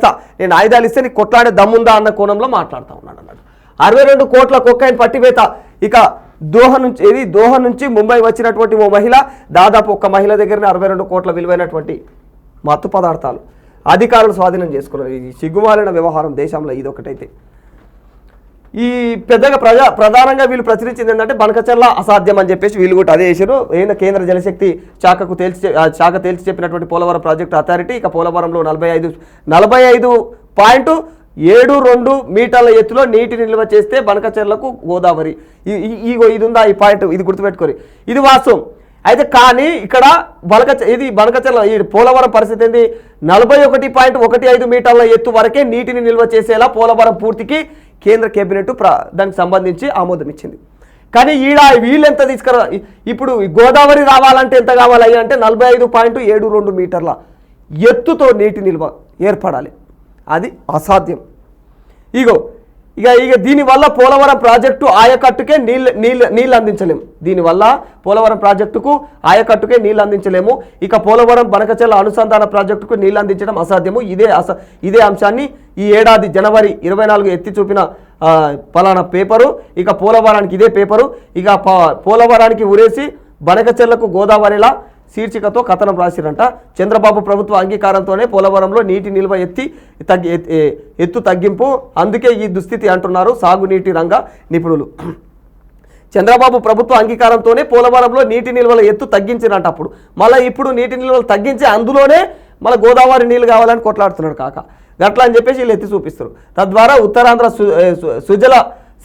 ఇస్తే నీకు కొట్లాడే దమ్ముందా అన్న కోణంలో మాట్లాడుతూ ఉన్నాడు అన్నాడు. 62 కోట్ల కొకైన్ పట్టివేత. ఇక దోహా నుంచి ముంబై వచ్చినటువంటి ఓ మహిళ, దాదాపు ఒక్క మహిళ దగ్గరనే 62 కోట్ల విలువైనటువంటి మత్తు పదార్థాలు అధికారులు స్వాధీనం చేసుకున్నారు. ఇది సిగ్గుమాలిన వ్యవహారం దేశంలో ఇదొకటైతే. ఈ పెద్దగా ప్రధానంగా వీళ్ళు ప్రచురించింది ఏంటంటే బనకచెర్ల అసాధ్యం అని చెప్పేసి వీళ్ళు కూడా అదే చేశారు. కేంద్ర జలశక్తి శాఖ తేల్చి చెప్పినటువంటి పోలవరం ప్రాజెక్టు అథారిటీ ఇక పోలవరంలో 45.72 మీటర్ల ఎత్తులో నీటి నిల్వ చేస్తే బనకచెర్లకు గోదావరి. ఇది ఉందా ఈ పాయింట్, ఇది గుర్తుపెట్టుకోరు, ఇది వాస్తవం. అయితే కానీ ఇక్కడ బనకచెర్ల ఈ పోలవరం పరిస్థితి ఏంది, 41.15 మీటర్ల ఎత్తు వరకే నీటిని నిల్వ చేసేలా పోలవరం పూర్తికి కేంద్ర కేబినెట్ దానికి సంబంధించి ఆమోదం ఇచ్చింది. కానీ వీళ్ళు ఎంత తీసుకురా, ఇప్పుడు గోదావరి రావాలంటే ఎంత కావాలి అంటే 45.72 మీటర్ల ఎత్తుతో నీటి నిల్వ ఏర్పడాలి. అది అసాధ్యం. ఇక దీనివల్ల పోలవరం ప్రాజెక్టు ఆయకట్టుకే నీళ్ళు అందించలేము. దీనివల్ల పోలవరం ప్రాజెక్టుకు ఆయకట్టుకే నీళ్ళు అందించలేము. ఇక పోలవరం బనకచెర్ల అనుసంధాన ప్రాజెక్టుకు నీళ్ళు అందించడం అసాధ్యము. ఇదే అంశాన్ని ఈ ఏడాది జనవరి 24 ఎత్తి చూపిన పలానా పేపరు. ఇక పోలవరానికి ఇదే పేపరు. ఇక పోలవరానికి ఉరేసి బనకచెర్లకు గోదావరిలా శీర్షికతో కథనం రాసిరంట. చంద్రబాబు ప్రభుత్వ అంగీకారంతోనే పోలవరంలో నీటి నిల్వ ఎత్తు తగ్గింపు, అందుకే ఈ దుస్థితి అంటున్నారు సాగునీటి రంగ నిపుణులు. చంద్రబాబు ప్రభుత్వ అంగీకారంతోనే పోలవరంలో నీటి నిల్వల ఎత్తు తగ్గించిరంట. అప్పుడు మళ్ళీ ఇప్పుడు నీటి నిల్వలు తగ్గించి అందులోనే మళ్ళీ గోదావరి నీళ్ళు కావాలని కొట్లాడుతున్నాడు కాక. గట్లా అని చెప్పేసి వీళ్ళు ఎత్తి చూపిస్తారు. తద్వారా ఉత్తరాంధ్ర సుజల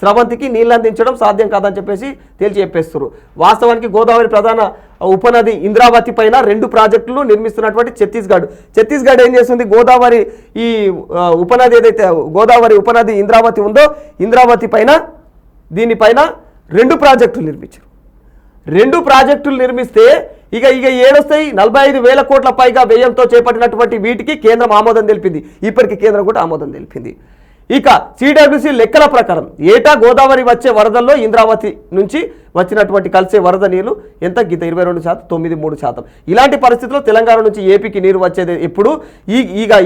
స్రవంతికి నీళ్ళు అందించడం సాధ్యం కాదని చెప్పేసి తేల్చి చెప్పేస్తారు. వాస్తవానికి గోదావరి ప్రధాన ఉపనది ఇంద్రావతి పైన 2 ప్రాజెక్టులు నిర్మిస్తున్నటువంటి ఛత్తీస్గఢ్ ఏం చేస్తుంది, గోదావరి ఈ ఉపనది ఏదైతే గోదావరి ఉపనది ఇంద్రావతి ఉందో ఇంద్రావతి పైన దీనిపైన 2 ప్రాజెక్టులు నిర్మించారు. 2 ప్రాజెక్టులు నిర్మిస్తే ఇక ఏడొస్తాయి. 45,000 కోట్ల పైగా వ్యయంతో చేపట్టినటువంటి వీటికి కేంద్రం ఆమోదం తెలిపింది. ఇప్పటికి కేంద్రం కూడా ఆమోదం తెలిపింది. ఇక సిడబ్ల్యూసి లెక్కల ప్రకారం ఏటా గోదావరి వచ్చే వరదల్లో ఇంద్రావతి నుంచి వచ్చినటువంటి కలిసే వరద నీళ్లు ఎంత గీత 22%, 93%. ఇలాంటి పరిస్థితుల్లో తెలంగాణ నుంచి ఏపీకి నీరు వచ్చేది ఎప్పుడు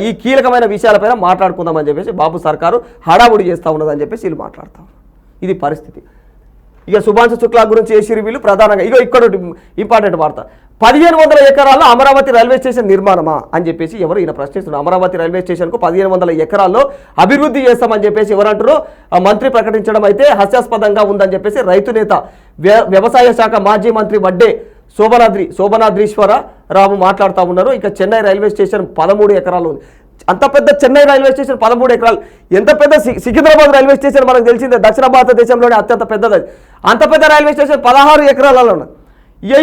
ఈ కీలకమైన విషయాలపైన మాట్లాడుకుందామని చెప్పేసి బాబు సర్కారు హడావుడి చేస్తూ ఉన్నదని చెప్పేసి వీళ్ళు మాట్లాడతాం. ఇది పరిస్థితి. ఇక సుభాష్ శుక్లా గురించి చేసిరు వీళ్ళు ప్రధానంగా. ఇక్కడ ఇంపార్టెంట్ వార్త, 1500 ఎకరాల్లో అమరావతి రైల్వే స్టేషన్ నిర్మాణమా అని చెప్పేసి ఎవరు ఈయన ప్రశ్నిస్తున్నారు. అమరావతి రైల్వే స్టేషన్కు 1500 ఎకరాల్లో అభివృద్ధి చేస్తామని చెప్పేసి ఎవరంటారో మంత్రి ప్రకటించడం అయితే హాస్యాస్పదంగా ఉందని చెప్పేసి రైతు నేత వ్యవసాయ శాఖ మాజీ మంత్రి వడ్డే శోభనాద్రీశ్వరరావు మాట్లాడుతూ ఉన్నారు. ఇక చెన్నై రైల్వే స్టేషన్ 13 ఎకరాలు ఉంది. అంత పెద్ద చెన్నై రైల్వే స్టేషన్ 13 ఎకరాలు. ఎంత పెద్ద సికింద్రాబాద్ రైల్వే స్టేషన్ మనకు తెలిసిందే, దక్షిణ భారతదేశంలోనే అత్యంత పెద్దది. అంత పెద్ద రైల్వే స్టేషన్ 16 ఎకరాలలో ఉన్నది.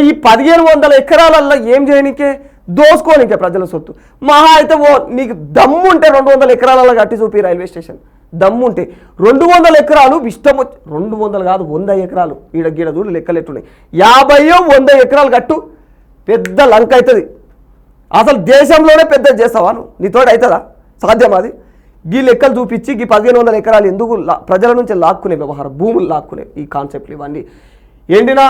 ఈ 1500 ఎకరాలల్లో ఏం చేయనికే, దోసుకోనికే ప్రజల సొత్తు. మహా అయితే నీకు దమ్ముంటే 200 ఎకరాలలో కట్టి చూపి రైల్వే స్టేషన్ దమ్ముంటే. 200 ఎకరాలు ఇష్టం 200 కాదు 100 ఎకరాలు. గీడ చూడు లెక్కలెట్టున్నాయి. 50-100 ఎకరాలు కట్టు, పెద్ద లంక అవుతుంది. అసలు దేశంలోనే పెద్ద చేస్తావా నువ్వు? నీతోటి అవుతుందా? సాధ్యమా అది? ఈ లెక్కలు చూపించి ఈ 1500 ఎకరాలు ఎందుకు ప్రజల నుంచి లాక్కునే వ్యవహారం, భూములు లాక్కునే ఈ కాన్సెప్ట్లు ఇవన్నీ. ఎండిన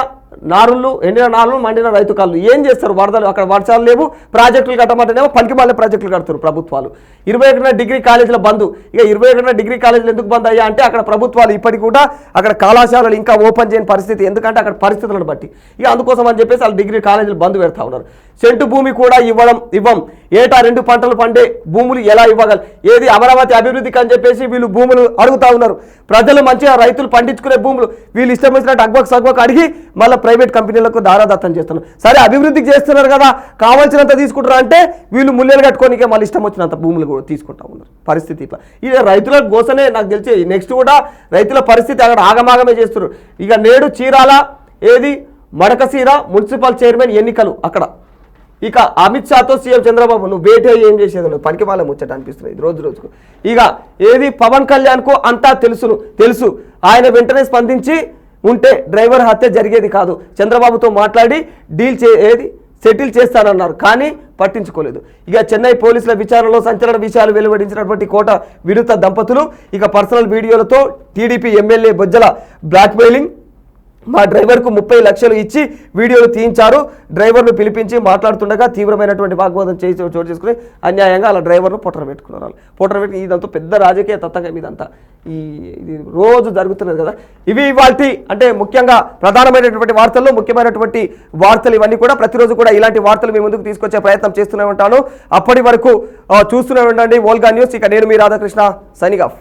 నారులు మండిన రైతు కాళ్ళు ఏం చేస్తారు? వరదలు, అక్కడ వర్షాలు లేవు, ప్రాజెక్టులు కట్టమంటేనేమో పనికి మళ్ళీ ప్రాజెక్టులు కడతారు ప్రభుత్వాలు. 21 డిగ్రీ కాలేజీల బంద్. ఇక 21 డిగ్రీ కాలేజీలు ఎందుకు బంద్ అయ్యా అంటే అక్కడ ప్రభుత్వాలు ఇప్పటికి కూడా అక్కడ కళాశాలలు ఇంకా ఓపెన్ చేయని పరిస్థితి. ఎందుకంటే అక్కడ పరిస్థితులను బట్టి ఇక అందుకోసం అని చెప్పేసి వాళ్ళు డిగ్రీ కాలేజీలు బంద్ పెడతా ఉన్నారు. సెంటు భూమి కూడా ఇవ్వం. ఏటా 2 పంటలు పండే భూములు ఎలా ఇవ్వగలరు? ఏది అమరావతి అభివృద్ధికి అని చెప్పేసి వీళ్ళు భూములు అడుగుతా ఉన్నారు. ప్రజలు మంచిగా రైతులు పండించుకునే భూములు వీళ్ళు ఇష్టం వచ్చినట్టు అగ్వక్ అడిగి మళ్ళీ ప్రైవేట్ కంపెనీలకు దారాదత్తం చేస్తున్నారు. సరే అభివృద్ధికి చేస్తున్నారు కదా, కావాల్సినంత తీసుకుంటారు అంటే వీళ్ళు ముల్లెలు కట్టుకోనికే మళ్ళీ ఇష్టం వచ్చినంత భూములు కూడా తీసుకుంటా ఉన్నారు. పరిస్థితి ఇట్లా. ఇది రైతుల కోసమే నాకు తెలిసి నెక్స్ట్ కూడా రైతుల పరిస్థితి అక్కడ ఆగమాగమే చేస్తున్నారు. ఇక నేడు చీరాల ఏది మడకసీర మున్సిపల్ చైర్మన్ ఎన్నికలు అక్కడ. ఇక అమిత్ షాతో సీఎం చంద్రబాబు నువ్వు భేటీ ఏం చేసేది నువ్వు పనికి మాల ముచ్చట అనిపిస్తుంది రోజుకు. ఇక ఏది పవన్ కళ్యాణ్కు అంతా తెలుసు ఆయన వెంటనే స్పందించి ఉంటే డ్రైవర్ హత్య జరిగేది కాదు. చంద్రబాబుతో మాట్లాడి సెటిల్ చేస్తానన్నారు, కానీ పట్టించుకోలేదు. ఇక చెన్నై పోలీసుల విచారణలో సంచలన విషయాలు వెలువడించినటువంటి కోట వినుత దంపతులు ఇక పర్సనల్ వీడియోలతో టీడీపీ ఎమ్మెల్యే బొజ్జల బ్లాక్మెయిలింగ్, మా డ్రైవర్కు 30 లక్షలు ఇచ్చి వీడియోలు తీయించారు. డ్రైవర్ను పిలిపించి మాట్లాడుతుండగా తీవ్రమైనటువంటి వాగ్వాదం చోటు చేసుకుని అన్యాయంగా అలా డ్రైవర్ను పొట్టర పెట్టుకున్నారు. పొట్టర పెట్టి ఇదంతా పెద్ద రాజకీయ తత్వంగా ఇదంతా ఇది రోజు జరుగుతున్నది కదా. ఇవి ఇవాల్టి అంటే ముఖ్యంగా ప్రధానమైనటువంటి వార్తల్లో ముఖ్యమైనటువంటి వార్తలు ఇవన్నీ కూడా ప్రతిరోజు కూడా ఇలాంటి వార్తలు మీ ముందుకు తీసుకొచ్చే ప్రయత్నం చేస్తూనే ఉంటాను. అప్పటి వరకు చూస్తూనే ఉండండి వోల్గా న్యూస్. ఇక నేను మీ రాధాకృష్ణ, సైనింగ్ ఆఫ్.